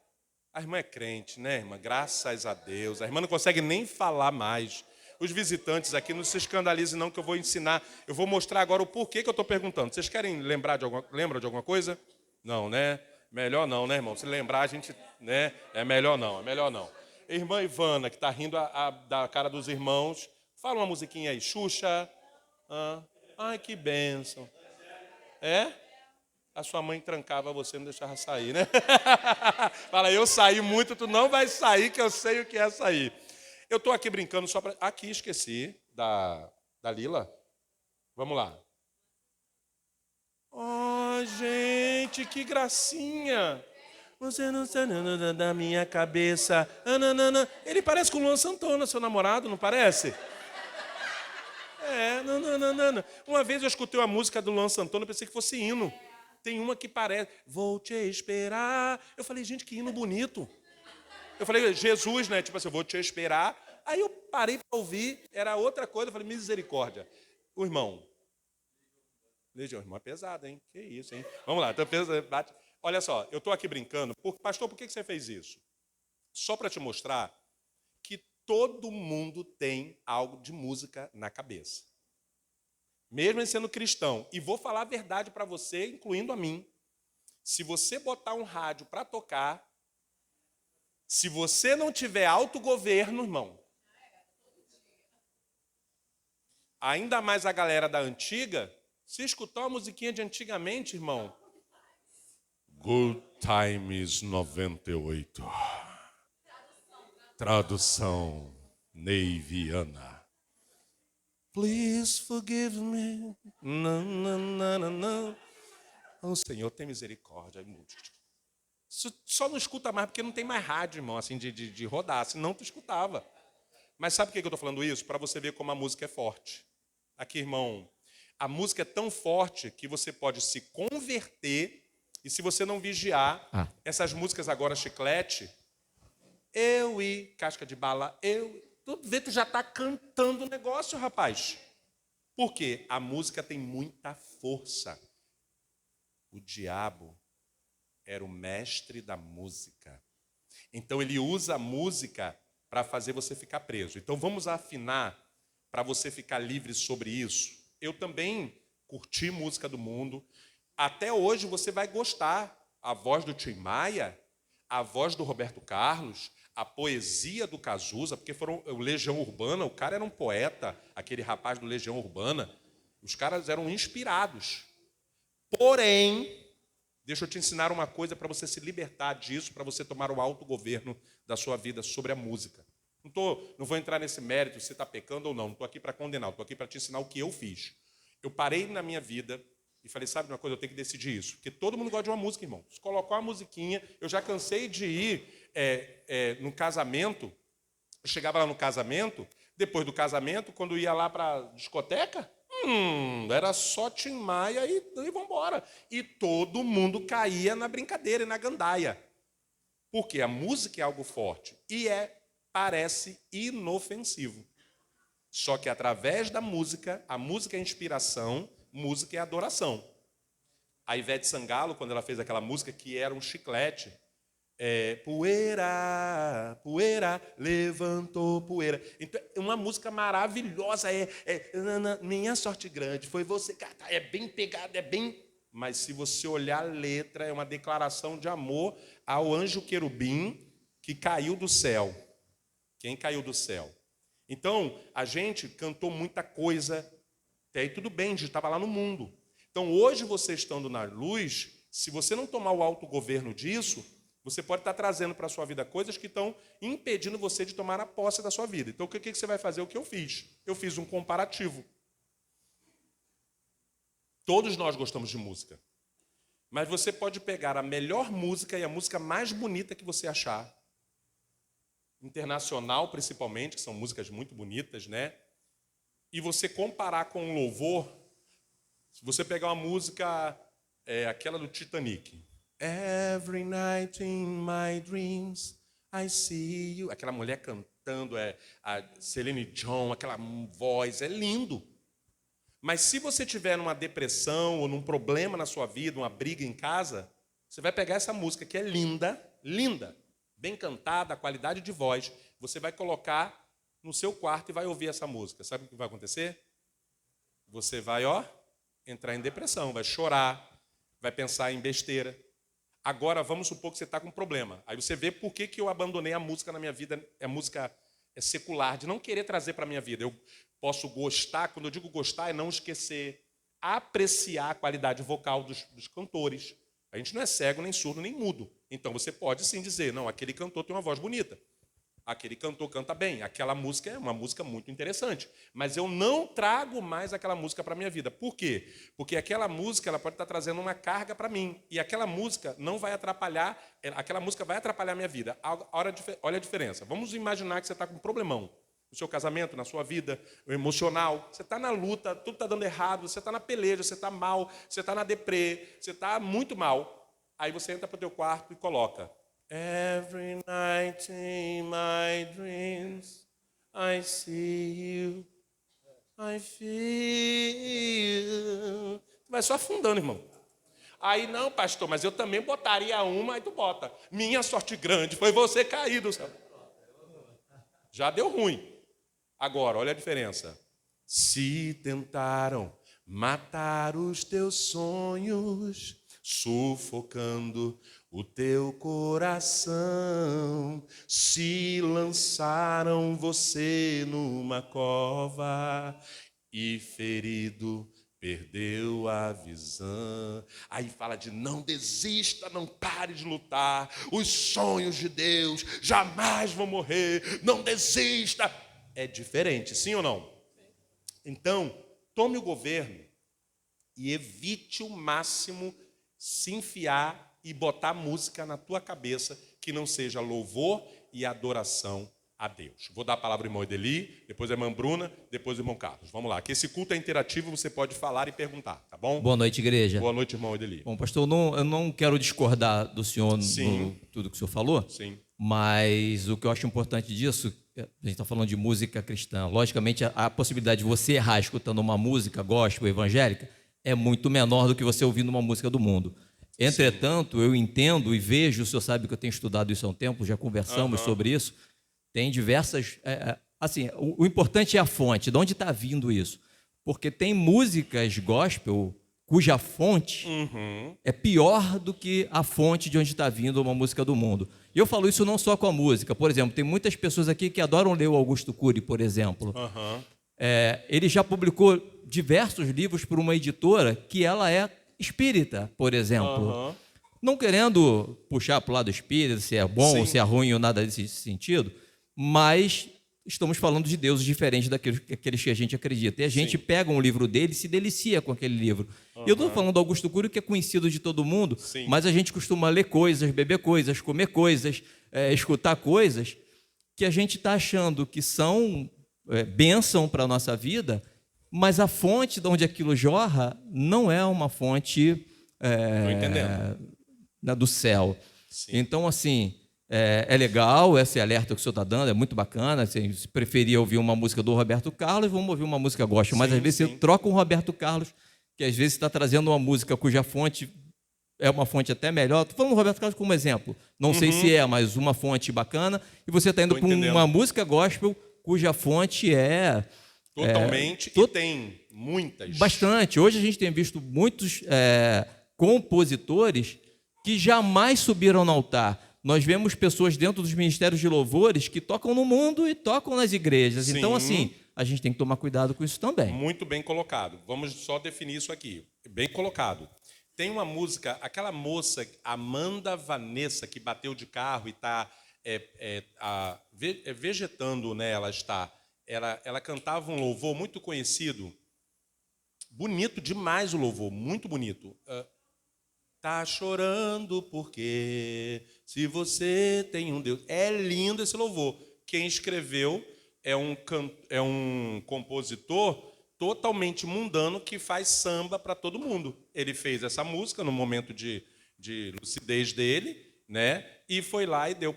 A irmã é crente, né, irmã? Graças a Deus. A irmã não consegue nem falar mais. Os visitantes aqui, não se escandalizem não, que eu vou ensinar. Eu vou mostrar agora o porquê que eu estou perguntando. Vocês querem lembram de alguma coisa? Não, né? Melhor não, né, irmão? Se lembrar, a gente, né? É melhor não. Irmã Ivana, que está rindo da cara dos irmãos. Fala uma musiquinha aí. Xuxa. Ai, que bênção. É? A sua mãe trancava você, não deixava sair, né? Fala, eu saí muito, tu não vai sair, que eu sei o que é sair. Eu estou aqui brincando só para... Aqui, esqueci da Lila. Vamos lá. Oh, gente, que gracinha. Você não está da minha cabeça. Ele parece com o Luan Santana, seu namorado, não parece? Não. Uma vez eu escutei uma música do Luan Santana, eu pensei que fosse hino. Tem uma que parece, vou te esperar. Eu falei, gente, que hino bonito. Eu falei, Jesus, né? Tipo assim, eu vou te esperar. Aí eu parei para ouvir, era outra coisa. Eu falei, misericórdia. O irmão. Legião, irmão é pesado, hein? Que isso, hein? Vamos lá, bate. Olha só, eu estou aqui brincando. Pastor, por que você fez isso? Só para te mostrar que todo mundo tem algo de música na cabeça. Mesmo sendo cristão. E vou falar a verdade para você, incluindo a mim. Se você botar um rádio para tocar, se você não tiver autogoverno, irmão, ainda mais a galera da antiga, se escutar uma musiquinha de antigamente, irmão, Good Times 98. Tradução neiviana. Please forgive me. Não. Oh, Senhor, tem misericórdia. Só não escuta mais porque não tem mais rádio, irmão, assim, de rodar. Senão tu escutava. Mas sabe por que eu estou falando isso? Para você ver como a música é forte. Aqui, irmão, a música é tão forte que você pode se converter e se você não vigiar, essas músicas agora, chiclete, eu e casca de bala, tu vê, tu já está cantando o negócio, rapaz. Por quê? A música tem muita força. O diabo era o mestre da música. Então ele usa a música para fazer você ficar preso. Então vamos afinar para você ficar livre sobre isso. Eu também curti música do mundo. Até hoje você vai gostar. A voz do Tim Maia, a voz do Roberto Carlos, a poesia do Cazuza, porque foram o Legião Urbana, o cara era um poeta, aquele rapaz do Legião Urbana. Os caras eram inspirados. Porém, deixa eu te ensinar uma coisa para você se libertar disso, para você tomar o autogoverno da sua vida sobre a música. Não vou entrar nesse mérito se está pecando ou não estou aqui para condenar, estou aqui para te ensinar o que eu fiz. Eu parei na minha vida e falei, sabe de uma coisa, eu tenho que decidir isso. Porque todo mundo gosta de uma música, irmão. Se colocar uma musiquinha, eu já cansei de ir no casamento, eu chegava lá no casamento, Depois do casamento, quando ia lá para a discoteca, era só Tim Maia e vamos embora. E todo mundo caía na brincadeira e na gandaia. Porque a música é algo forte e parece inofensivo. Só que através da música, a música é inspiração, música é adoração. A Ivete Sangalo, quando ela fez aquela música que era um chiclete, poeira, poeira, levantou poeira. Então, é uma música maravilhosa, minha sorte grande, foi você. É bem pegada, é bem... Mas se você olhar a letra, é uma declaração de amor ao anjo querubim que caiu do céu. Quem caiu do céu? Então, a gente cantou muita coisa, até aí tudo bem, a gente estava lá no mundo. Então, hoje, você estando na luz, se você não tomar o autogoverno disso, você pode estar trazendo para a sua vida coisas que estão impedindo você de tomar a posse da sua vida. Então, o que você vai fazer? O que eu fiz? Eu fiz um comparativo. Todos nós gostamos de música. Mas você pode pegar a melhor música e a música mais bonita que você achar, internacional principalmente, que são músicas muito bonitas, né? E você comparar com um louvor. Se você pegar uma música, aquela do Titanic, Every night in my dreams I see you, aquela mulher cantando, a Celine Dion, aquela voz, é lindo. Mas se você tiver numa depressão ou num problema na sua vida, uma briga em casa, você vai pegar essa música que é linda, linda, bem cantada, a qualidade de voz, você vai colocar no seu quarto e vai ouvir essa música. Sabe o que vai acontecer? Você vai, entrar em depressão, vai chorar, vai pensar em besteira. Agora, vamos supor que você está com um problema. Aí você vê por que eu abandonei a música na minha vida, a música secular, de não querer trazer para a minha vida. Eu posso gostar, quando eu digo gostar, é não esquecer, apreciar a qualidade vocal dos cantores. A gente não é cego, nem surdo, nem mudo. Então, você pode sim dizer, não, aquele cantor tem uma voz bonita. Aquele cantor canta bem. Aquela música é uma música muito interessante. Mas eu não trago mais aquela música para a minha vida. Por quê? Porque aquela música ela pode estar trazendo uma carga para mim. E aquela música não vai atrapalhar, aquela música vai atrapalhar a minha vida. Olha a diferença. Vamos imaginar que você está com um problemão no seu casamento, na sua vida, emocional. Você está na luta, tudo está dando errado, você está na peleja, você está mal, você está na deprê, você está muito mal. Aí você entra para o teu quarto e coloca Every night in my dreams I see you, I feel. Vai só afundando, irmão. Aí, não, pastor, mas eu também botaria uma, aí tu bota. Minha sorte grande foi você cair do céu. Já deu ruim. Agora, olha a diferença. Se tentaram matar os teus sonhos, sufocando o teu coração, se lançaram você numa cova e ferido perdeu a visão. Aí fala de não desista, não pare de lutar. Os sonhos de Deus jamais vão morrer. Não desista. É diferente, sim ou não? Então, tome o governo e evite o máximo se enfiar e botar música na tua cabeça que não seja louvor e adoração a Deus. Vou dar a palavra ao irmão Edeli, depois a irmã Bruna, depois o irmão Carlos. Vamos lá, que esse culto é interativo, você pode falar e perguntar, tá bom? Boa noite, igreja. Boa noite, irmão Edeli. Bom, pastor, eu não quero discordar do senhor no tudo que o senhor falou, sim, mas o que eu acho importante disso, a gente está falando de música cristã, logicamente a possibilidade de você errar escutando uma música gospel evangélica é muito menor do que você ouvindo uma música do mundo. Entretanto, eu entendo e vejo, o senhor sabe que eu tenho estudado isso há um tempo, já conversamos sobre isso, tem diversas... assim, o importante é a fonte, de onde está vindo isso. Porque tem músicas gospel cuja fonte é pior do que a fonte de onde está vindo uma música do mundo. E eu falo isso não só com a música. Por exemplo, tem muitas pessoas aqui que adoram ler o Augusto Cury, por exemplo. Ele já publicou diversos livros por uma editora que ela é espírita, por exemplo. Não querendo puxar para o lado espírita, se é bom ou se é ruim ou nada desse sentido, mas estamos falando de deuses diferentes daqueles que a gente acredita. E a gente pega um livro dele e se delicia com aquele livro. E eu estou falando do Augusto Cury, que é conhecido de todo mundo, mas a gente costuma ler coisas, beber coisas, comer coisas, escutar coisas que a gente está achando que são bênção para a nossa vida, mas a fonte de onde aquilo jorra não é uma fonte Tô entendendo. do céu. Sim. Então, assim, é legal esse alerta que o senhor está dando, é muito bacana. Assim, se preferia ouvir uma música do Roberto Carlos, vamos ouvir uma música gospel. Mas, às vezes, você troca um Roberto Carlos, que às vezes está trazendo uma música cuja fonte é uma fonte até melhor. Estou falando do Roberto Carlos como exemplo. Não sei se é, mas uma fonte bacana. E você está indo para uma música gospel cuja fonte é... Totalmente, e tem muitas. Bastante. Hoje a gente tem visto muitos compositores que jamais subiram no altar. Nós vemos pessoas dentro dos ministérios de louvores que tocam no mundo e tocam nas igrejas. Sim. Então, assim, a gente tem que tomar cuidado com isso também. Muito bem colocado. Vamos só definir isso aqui. Bem colocado. Tem uma música, aquela moça, Amanda Vanessa, que bateu de carro e está vegetando, né? Ela cantava um louvor muito conhecido. Bonito demais o louvor, muito bonito. Tá chorando porque se você tem um Deus. É lindo esse louvor. Quem escreveu é um compositor totalmente mundano que faz samba para todo mundo. Ele fez essa música no momento de lucidez dele, né? E foi lá e vendeu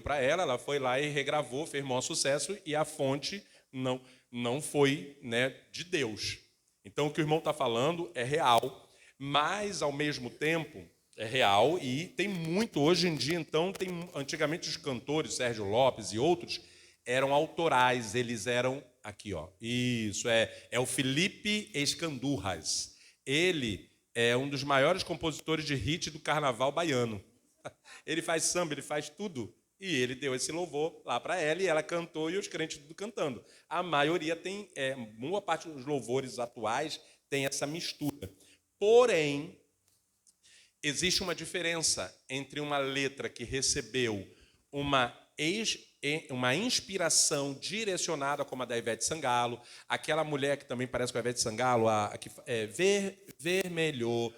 para ela. Ela foi lá e regravou, fez maior sucesso, e a fonte não foi, né, de Deus. Então, o que o irmão está falando é real, mas, ao mesmo tempo, é real e tem muito hoje em dia. Então, antigamente os cantores, Sérgio Lopes e outros, eram autorais, eles eram... Aqui, ó. Isso, é o Felipe Escandurras. Ele é um dos maiores compositores de hit do carnaval baiano. Ele faz samba, ele faz tudo. E ele deu esse louvor lá para ela, e ela cantou, e os crentes tudo cantando. A maioria tem, boa parte dos louvores atuais tem essa mistura. Porém, existe uma diferença entre uma letra que recebeu uma inspiração direcionada, como a da Ivete Sangalo, aquela mulher que também parece com a Ivete Sangalo, vermelhou,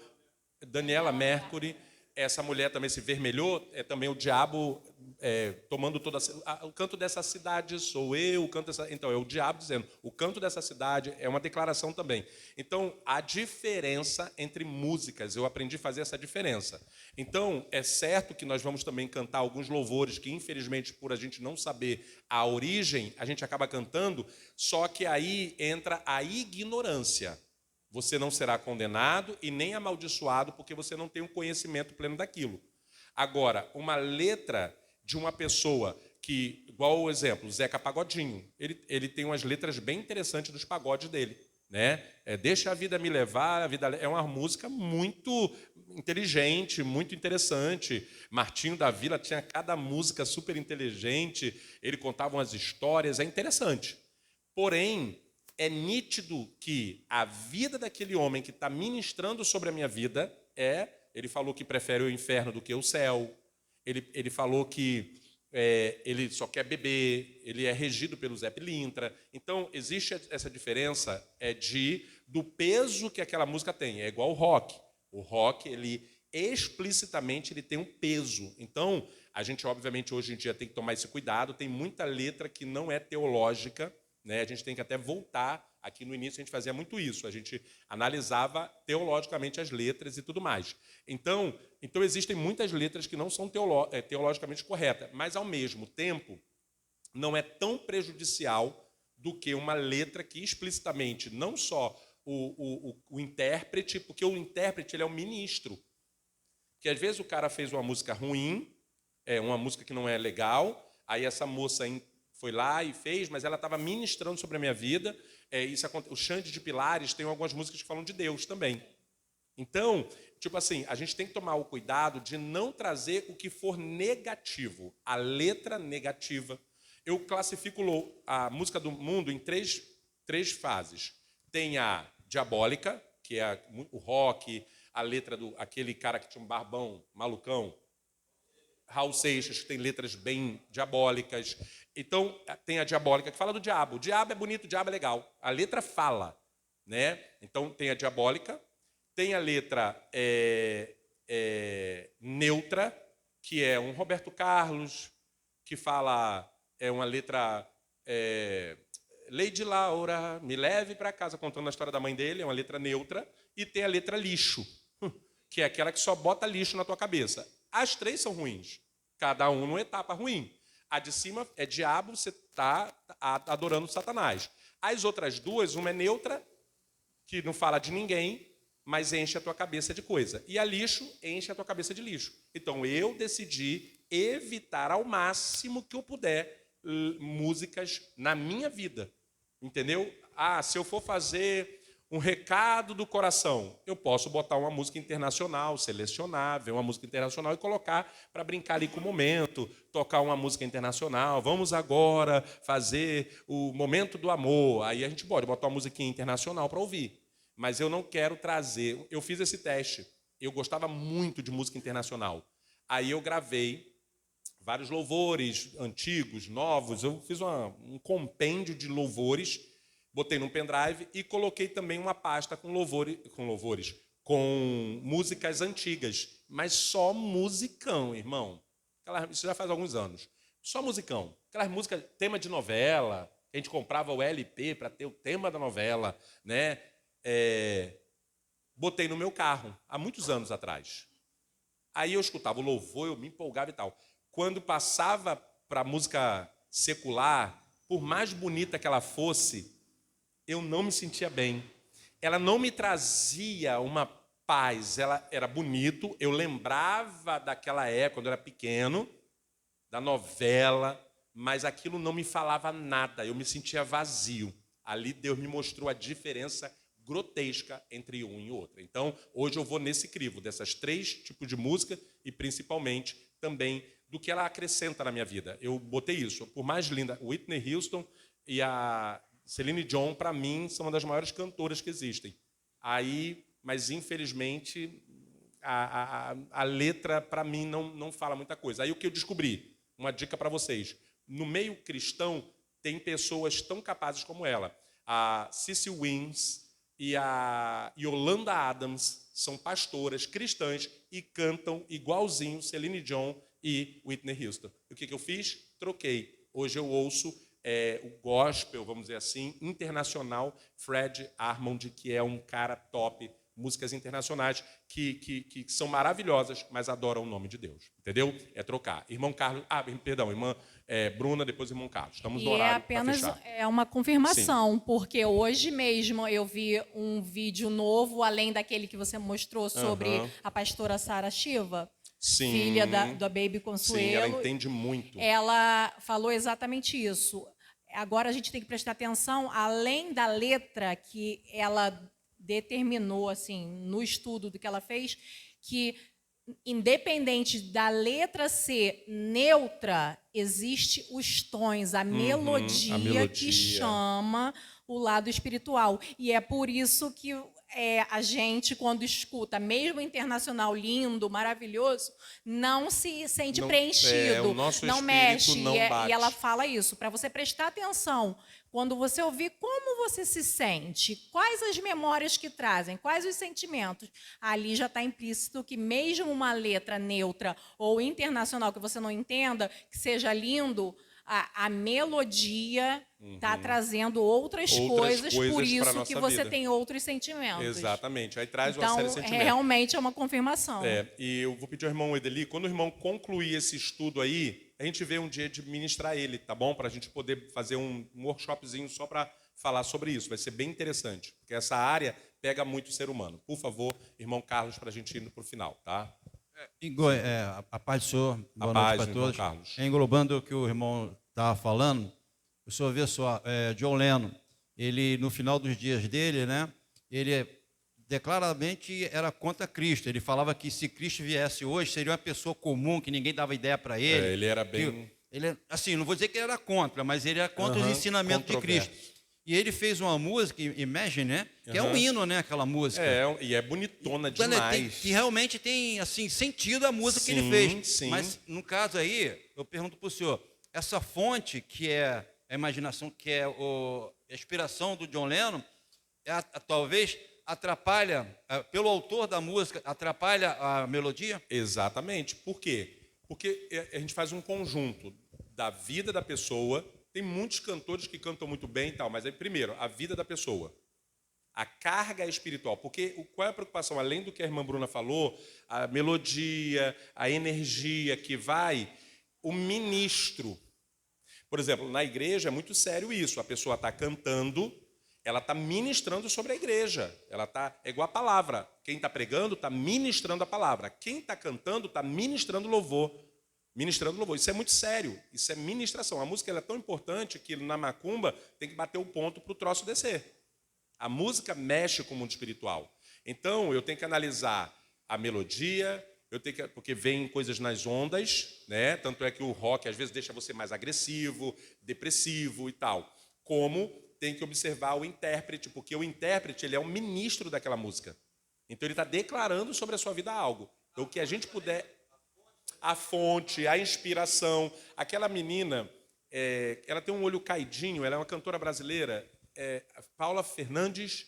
Daniela Mercury. Essa mulher também se vermelhou, é também o diabo tomando toda o canto dessa cidade sou eu, o canto dessa... Então, é o diabo dizendo, o canto dessa cidade é uma declaração também. Então, a diferença entre músicas, eu aprendi a fazer essa diferença. Então, é certo que nós vamos também cantar alguns louvores que, infelizmente, por a gente não saber a origem, a gente acaba cantando, só que aí entra a ignorância. Você não será condenado e nem amaldiçoado porque você não tem um conhecimento pleno daquilo. Agora, uma letra de uma pessoa que, igual o exemplo, Zeca Pagodinho, ele tem umas letras bem interessantes dos pagodes dele, né? Deixa a vida me levar, a vida é uma música muito inteligente, muito interessante. Martinho da Vila tinha cada música super inteligente, ele contava umas histórias, é interessante. Porém, é nítido que a vida daquele homem que está ministrando sobre a minha vida ele falou que prefere o inferno do que o céu, ele falou que ele só quer beber, ele é regido pelo Zé Pilintra. Então, existe essa diferença do peso que aquela música tem. É igual o rock. O rock, ele explicitamente tem um peso. Então, a gente, obviamente, hoje em dia tem que tomar esse cuidado. Tem muita letra que não é teológica, né? A gente tem que até voltar. Aqui no início a gente fazia muito isso. A gente analisava teologicamente as letras e tudo mais. Então existem muitas letras que não são teologicamente corretas, mas, ao mesmo tempo, não é tão prejudicial do que uma letra que explicitamente não só o intérprete, porque o intérprete ele é um ministro. Porque às vezes o cara fez uma música ruim, uma música que não é legal, aí essa moça foi lá e fez, mas ela estava ministrando sobre a minha vida. O Xande de Pilares tem algumas músicas que falam de Deus também. Então, tipo assim, a gente tem que tomar o cuidado de não trazer o que for negativo, a letra negativa. Eu classifico a música do mundo em três fases. Tem a diabólica, que é o rock, a letra aquele cara que tinha um barbão malucão, Raul Seixas, que tem letras bem diabólicas. Então, tem a diabólica, que fala do diabo. O diabo é bonito, o diabo é legal. A letra fala, né? Então, tem a diabólica. Tem a letra neutra, que é um Roberto Carlos, que fala... É uma letra Lady Laura, me leve para casa, contando a história da mãe dele, é uma letra neutra, e tem a letra lixo, que é aquela que só bota lixo na tua cabeça. As três são ruins, cada um numa etapa ruim. A de cima é diabo, você está adorando Satanás. As outras duas, uma é neutra, que não fala de ninguém, mas enche a tua cabeça de coisa. E a lixo enche a tua cabeça de lixo. Então, eu decidi evitar ao máximo que eu puder músicas na minha vida. Entendeu? Se eu for fazer um recado do coração, eu posso botar uma música internacional, selecionar, ver uma música internacional e colocar para brincar ali com o momento, tocar uma música internacional. Vamos agora fazer o momento do amor. Aí a gente pode botar uma musiquinha internacional para ouvir. Mas eu não quero trazer... Eu fiz esse teste. Eu gostava muito de música internacional. Aí eu gravei vários louvores antigos, novos. Eu fiz um compêndio de louvores, botei num pendrive e coloquei também uma pasta com músicas antigas. Mas só musicão, irmão. Isso já faz alguns anos. Só musicão. Aquelas músicas, tema de novela. A gente comprava o LP para ter o tema da novela, né? Botei no meu carro, há muitos anos atrás. Aí eu escutava o louvor, eu me empolgava e tal. Quando passava para a música secular, por mais bonita que ela fosse, eu não me sentia bem. Ela não me trazia uma paz. Ela era bonito, eu lembrava daquela época, quando eu era pequeno, da novela, mas aquilo não me falava nada, eu me sentia vazio. Ali Deus me mostrou a diferença grotesca entre um e outro. Então, hoje eu vou nesse crivo, dessas três tipos de música e, principalmente, também do que ela acrescenta na minha vida. Eu botei isso. Por mais linda, Whitney Houston e a Celine Dion, para mim, são uma das maiores cantoras que existem. Mas, infelizmente, a letra, para mim, não fala muita coisa. Aí, o que eu descobri? Uma dica para vocês. No meio cristão, tem pessoas tão capazes como ela. A Cissy Wins e a Yolanda Adams são pastoras cristãs e cantam igualzinho Celine Dion e Whitney Houston. E o que eu fiz? Troquei. Hoje eu ouço o gospel, vamos dizer assim, internacional, Fred Armond, que é um cara top, músicas internacionais que são maravilhosas, mas adoram o nome de Deus. Entendeu? É trocar. Irmão Carlos... irmã Bruna, depois irmão Carlos. Estamos no horário para fechar. É uma confirmação, Sim. porque hoje mesmo eu vi um vídeo novo, além daquele que você mostrou sobre a pastora Sara Shiva, Sim. filha da Baby Consuelo. Sim, ela entende muito. Ela falou exatamente isso. Agora a gente tem que prestar atenção, além da letra que ela determinou, assim, no estudo do que ela fez, que independente da letra ser neutra, existe os tons, a melodia que chama o lado espiritual. E é por isso que a gente, quando escuta, mesmo internacional lindo, maravilhoso, não se sente preenchido, o nosso não espírito mexe. não bate. E ela fala isso, para você prestar atenção. Quando você ouvir, como você se sente, quais as memórias que trazem, quais os sentimentos, ali já está implícito que mesmo uma letra neutra ou internacional que você não entenda, que seja lindo, a melodia está trazendo outras coisas, por isso que você tem outros sentimentos. Exatamente, aí traz uma então, série de sentimentos. Realmente é uma confirmação. E eu vou pedir ao irmão Edeli, quando o irmão concluir esse estudo aí, a gente vê um dia de ministrar ele, tá bom? Para a gente poder fazer um workshopzinho só para falar sobre isso. Vai ser bem interessante, porque essa área pega muito o ser humano. Por favor, irmão Carlos, para a gente ir para o final, tá? A paz do Senhor, boa noite para todos. Carlos. Englobando o que o irmão estava falando, o senhor vê só, John Lennon, ele, no final dos dias dele, né, ele declaradamente era contra Cristo. Ele falava que se Cristo viesse hoje, seria uma pessoa comum, que ninguém dava ideia para ele. Ele era bem... Assim, não vou dizer que ele era contra, mas ele era contra os ensinamentos de Cristo. E ele fez uma música, Imagine, né? Que é um hino, né? Aquela música. E é bonitona demais. Que realmente tem, assim, sentido a música que ele fez. Sim. Mas, no caso aí, eu pergunto para o senhor, essa fonte, que é a imaginação, que é a inspiração do John Lennon, talvez atrapalha, pelo autor da música, atrapalha a melodia? Exatamente. Por quê? Porque a gente faz um conjunto da vida da pessoa Tem muitos cantores que cantam muito bem e tal, mas aí, primeiro, a vida da pessoa. A carga espiritual. Porque qual é a preocupação? Além do que a irmã Bruna falou, a melodia, a energia que vai, o ministro. Por exemplo, na igreja é muito sério isso. A pessoa está cantando, ela está ministrando sobre a igreja. É igual a palavra. Quem está pregando está ministrando a palavra. Quem está cantando está ministrando louvor. Ministrando louvor. Isso é muito sério. Isso é ministração. A música ela é tão importante que na macumba tem que bater o ponto para o troço descer. A música mexe com o mundo espiritual. Então, eu tenho que analisar a melodia, porque vem coisas nas ondas, né? Tanto é que o rock às vezes deixa você mais agressivo, depressivo e tal. Como tem que observar o intérprete, porque o intérprete ele é o ministro daquela música. Então, ele está declarando sobre a sua vida algo. Então, o que a gente puder... A fonte, a inspiração. Aquela menina, ela tem um olho caidinho, ela é uma cantora brasileira... Paula Fernandes,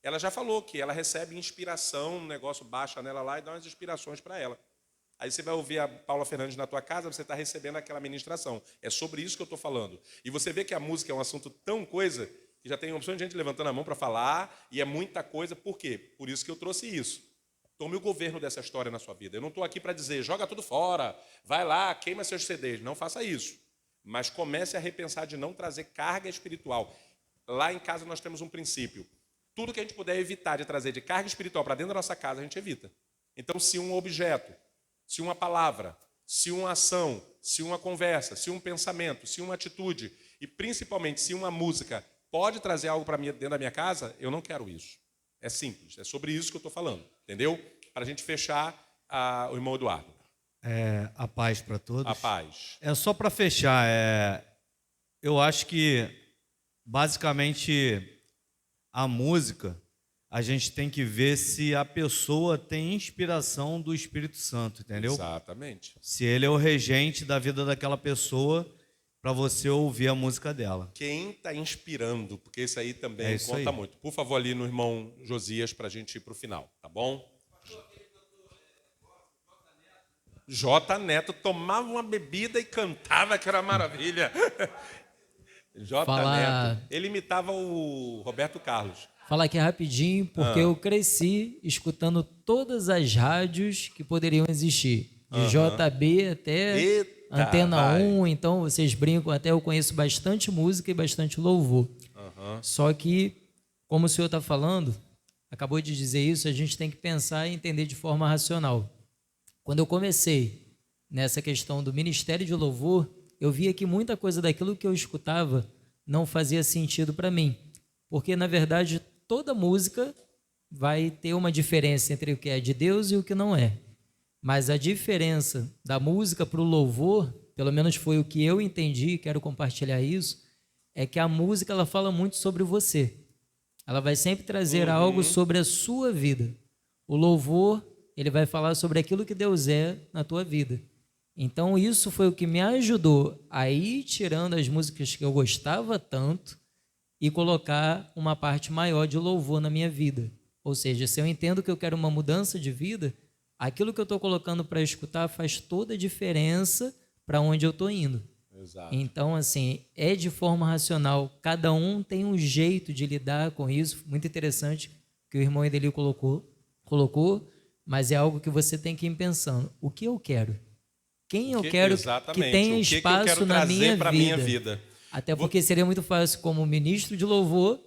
ela já falou que ela recebe inspiração, um negócio baixa nela lá e dá umas inspirações para ela. Aí você vai ouvir a Paula Fernandes na tua casa, você está recebendo aquela ministração. É sobre isso que eu estou falando. E você vê que a música é um assunto tão coisa que já tem opção de gente levantando a mão para falar e é muita coisa. Por quê? Por isso que eu trouxe isso. Tome o governo dessa história na sua vida. Eu não estou aqui para dizer, joga tudo fora, vai lá, queima seus CDs. Não faça isso. Mas comece a repensar de não trazer carga espiritual. Lá em casa nós temos um princípio. Tudo que a gente puder evitar de trazer de carga espiritual para dentro da nossa casa, a gente evita. Então, se um objeto, se uma palavra, se uma ação, se uma conversa, se um pensamento, se uma atitude, e principalmente se uma música pode trazer algo para mim dentro da minha casa, eu não quero isso. É simples, é sobre isso que eu estou falando. Entendeu? Para a gente fechar o irmão Eduardo. A paz para todos. A paz. Só para fechar, eu acho que, basicamente, a música, a gente tem que ver se a pessoa tem inspiração do Espírito Santo, entendeu? Exatamente. Se ele é o regente da vida daquela pessoa, para você ouvir a música dela. Quem está inspirando, porque isso aí também isso conta aí. muito. Por favor, ali no irmão Josias, para a gente ir para o final, tá bom? J. Neto tomava uma bebida e cantava, que era maravilha. J. Neto. Ele imitava o Roberto Carlos. Falar aqui rapidinho, porque eu cresci escutando todas as rádios que poderiam existir. De JB até Eita, Antena vai. 1, então vocês brincam, até eu conheço bastante música e bastante louvor. Só que, como o senhor está falando, acabou de dizer isso, a gente tem que pensar e entender de forma racional. Quando eu comecei nessa questão do ministério de louvor, eu via que muita coisa daquilo que eu escutava não fazia sentido para mim. Porque, na verdade, toda música vai ter uma diferença entre o que é de Deus e o que não é. Mas a diferença da música para o louvor, pelo menos foi o que eu entendi, quero compartilhar isso, é que a música ela fala muito sobre você. Ela vai sempre trazer algo sobre a sua vida. O louvor, ele vai falar sobre aquilo que Deus é na tua vida. Então, isso foi o que me ajudou a ir tirando as músicas que eu gostava tanto e colocar uma parte maior de louvor na minha vida. Ou seja, se eu entendo que eu quero uma mudança de vida, aquilo que eu estou colocando para escutar faz toda a diferença para onde eu estou indo. Exato. Então, assim, é de forma racional. Cada um tem um jeito de lidar com isso. Muito interessante que o irmão Edelio colocou, mas é algo que você tem que ir pensando. O que eu quero? Quem eu quero que tenha espaço na minha vida? Até porque seria muito fácil, como ministro de louvor,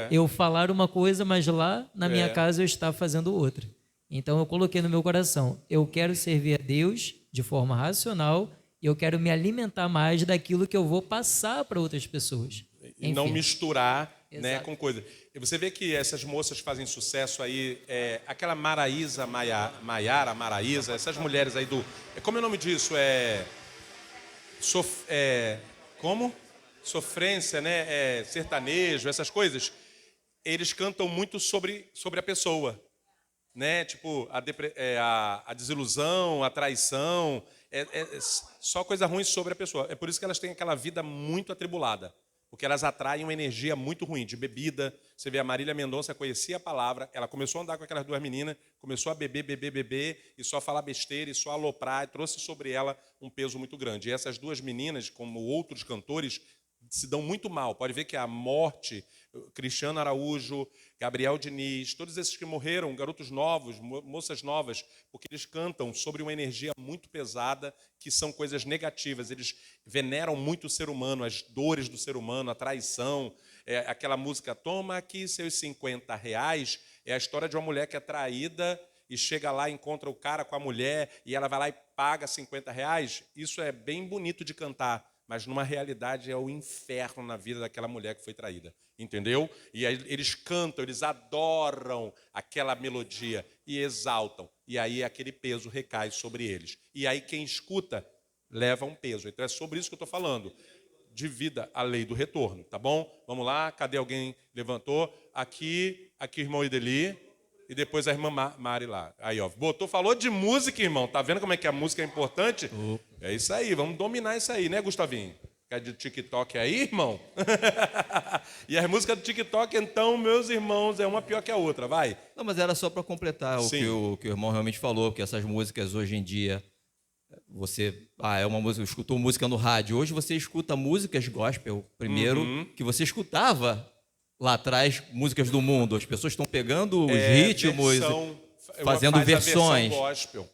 eu falar uma coisa, mas lá na minha casa eu estar fazendo outra. Então eu coloquei no meu coração, eu quero servir a Deus de forma racional e eu quero me alimentar mais daquilo que eu vou passar para outras pessoas. E não misturar, né, com coisa. E você vê que essas moças fazem sucesso aí, aquela Maiara, Maraísa, essas mulheres aí do... Como é o nome disso? Como? Sofrência, né? Sertanejo, essas coisas. Eles cantam muito sobre a pessoa, né? Tipo, a desilusão, a traição, só coisa ruim sobre a pessoa. É por isso que elas têm aquela vida muito atribulada. porque elas atraem uma energia muito ruim, de bebida. Você vê, a Marília Mendonça conhecia a palavra, ela começou a andar com aquelas duas meninas, começou a beber, e só falar besteira, e só aloprar, e trouxe sobre ela um peso muito grande. E essas duas meninas, como outros cantores, se dão muito mal. Pode ver que a morte, Cristiano Araújo, Gabriel Diniz, todos esses que morreram, garotos novos, moças novas, porque eles cantam sobre uma energia muito pesada, que são coisas negativas. Eles veneram muito o ser humano, as dores do ser humano, a traição. Aquela música, toma aqui seus R$50, é a história de uma mulher que é traída e chega lá, encontra o cara com a mulher, e ela vai lá e paga R$50. Isso é bem bonito de cantar, mas numa realidade é o inferno na vida daquela mulher que foi traída, entendeu? E aí eles cantam, eles adoram aquela melodia e exaltam, e aí aquele peso recai sobre eles. E aí quem escuta leva um peso. Então é sobre isso que eu estou falando, de vida a lei do retorno, tá bom? Vamos lá, cadê alguém levantou? Aqui irmão Ideli, e depois a irmã Mari lá. Aí, ó, botou, falou de música, irmão. Tá vendo como é que a música é importante? É isso aí, vamos dominar isso aí, né, Gustavinho? Quer de TikTok aí, irmão? E as músicas do TikTok, então, meus irmãos, é uma pior que a outra, vai. Não, mas era só para completar o que o irmão realmente falou, que essas músicas hoje em dia, você, é uma música, escutou música no rádio, hoje você escuta músicas gospel, primeiro, que você escutava lá atrás, músicas do mundo, as pessoas estão pegando os ritmos, fazendo versões.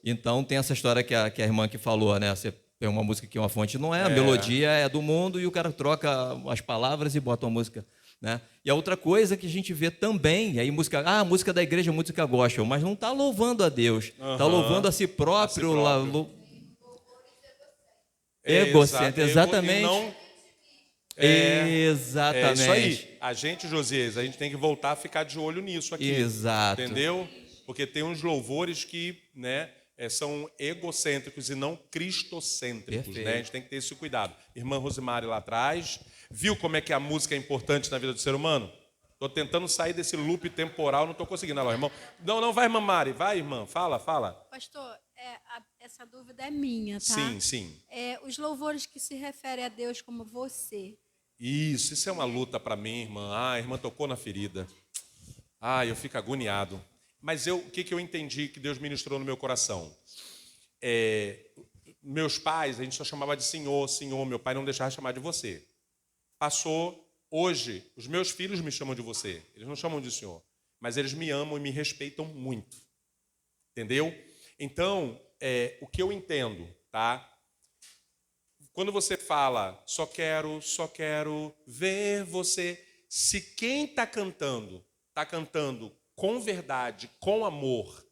Então tem essa história que a irmã que falou, né? Você tem uma música que é uma fonte, não é, a melodia é do mundo e o cara troca as palavras e bota uma música, né? E a outra coisa que a gente vê também, aí música da igreja, música gospel, mas não está louvando a Deus, está louvando a si próprio. Egocêntrico, exatamente. Exatamente. É isso aí. A gente, Josias, a gente tem que voltar a ficar de olho nisso aqui. Exato. Entendeu? Porque tem uns louvores que, né, são egocêntricos e não cristocêntricos. Né? A gente tem que ter esse cuidado. Irmã Rosemary lá atrás, viu como é que a música é importante na vida do ser humano? Estou tentando sair desse loop temporal, não estou conseguindo. Não, irmão. Não, vai, irmã Mari. Vai, irmã. Fala. Pastor, essa dúvida é minha, tá? Sim. Os louvores que se referem a Deus como você. Isso é uma luta para mim, irmã. A irmã tocou na ferida. Eu fico agoniado. Mas o que eu entendi que Deus ministrou no meu coração? Meus pais, a gente só chamava de Senhor. Meu pai não deixava chamar de você. Passou, hoje, os meus filhos me chamam de você. Eles não chamam de Senhor. Mas eles me amam e me respeitam muito. Entendeu? Então, o que eu entendo, tá? Quando você fala, só quero ver você, se quem está cantando com verdade, com amor,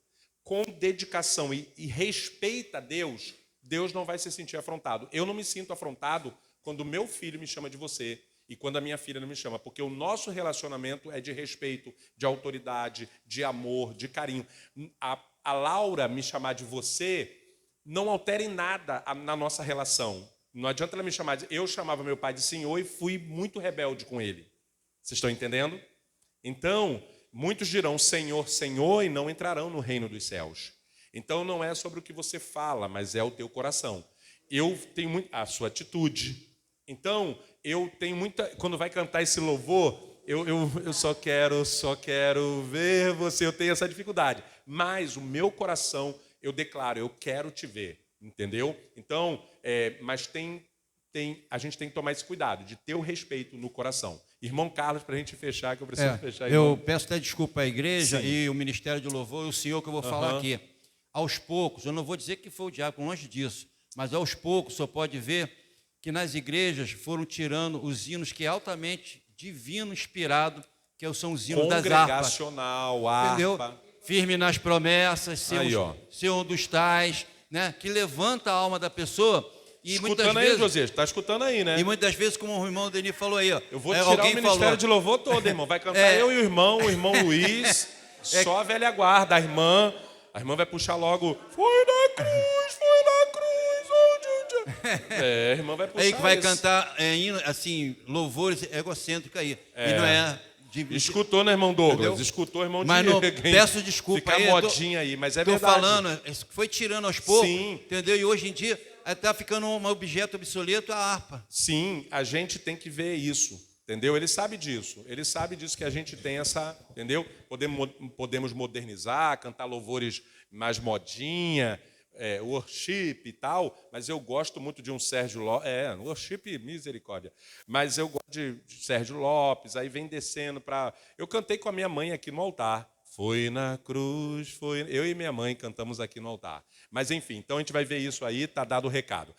com dedicação e respeita a Deus, Deus não vai se sentir afrontado. Eu não me sinto afrontado quando o meu filho me chama de você e quando a minha filha não me chama, porque o nosso relacionamento é de respeito, de autoridade, de amor, de carinho. A Laura me chamar de você não altera em nada na nossa relação. Não adianta ela me chamar eu chamava meu pai de senhor e fui muito rebelde com ele. Vocês estão entendendo? Então, muitos dirão Senhor, Senhor e não entrarão no reino dos céus. Então, não é sobre o que você fala, mas é o teu coração. Eu tenho muito a sua atitude. Então, eu tenho muita... Quando vai cantar esse louvor, eu só quero ver você. Eu tenho essa dificuldade. Mas o meu coração, eu declaro, eu quero te ver. Entendeu? Então, mas a gente tem que tomar esse cuidado de ter o respeito no coração. Irmão Carlos, para a gente fechar, que eu preciso fechar. Eu peço até desculpa à igreja e o Ministério de Louvor e o senhor que eu vou falar aqui. Aos poucos, eu não vou dizer que foi o diabo, longe disso, mas aos poucos o senhor pode ver que nas igrejas foram tirando os hinos que é altamente divino, inspirado, que são os hinos das harpas. Congregacional, harpa. Entendeu? Firme nas promessas, ser um dos tais, né? Que levanta a alma da pessoa. E escutando muitas aí, vezes, José, está escutando aí, né? E muitas vezes, como o irmão Denis falou aí, ó, eu vou tirar o Ministério de Louvor todo, irmão. Vai cantar eu e o irmão Luiz, só a velha guarda, a irmã vai puxar logo, foi na cruz, onde... a irmã vai puxar aí que vai cantar assim, louvores egocêntricos aí. E não é... Escutou, né, irmão Douglas? Entendeu? Escutou, irmão mas não, peço desculpa aí. Fica modinha aí, mas é verdade. Estou falando, foi tirando aos poucos, sim. Entendeu? E hoje em dia está ficando um objeto obsoleto a harpa. Sim, a gente tem que ver isso. Entendeu? Ele sabe disso. Ele sabe disso que a gente tem essa, entendeu? Podemos modernizar, cantar louvores mais modinha, worship e tal, mas eu gosto muito de um Sérgio Lopes. Worship, misericórdia. Mas eu gosto de Sérgio Lopes, aí vem descendo para. Eu cantei com a minha mãe aqui no altar. Foi na cruz, foi. Eu e minha mãe cantamos aqui no altar. Mas enfim, então a gente vai ver isso aí, tá dado o recado.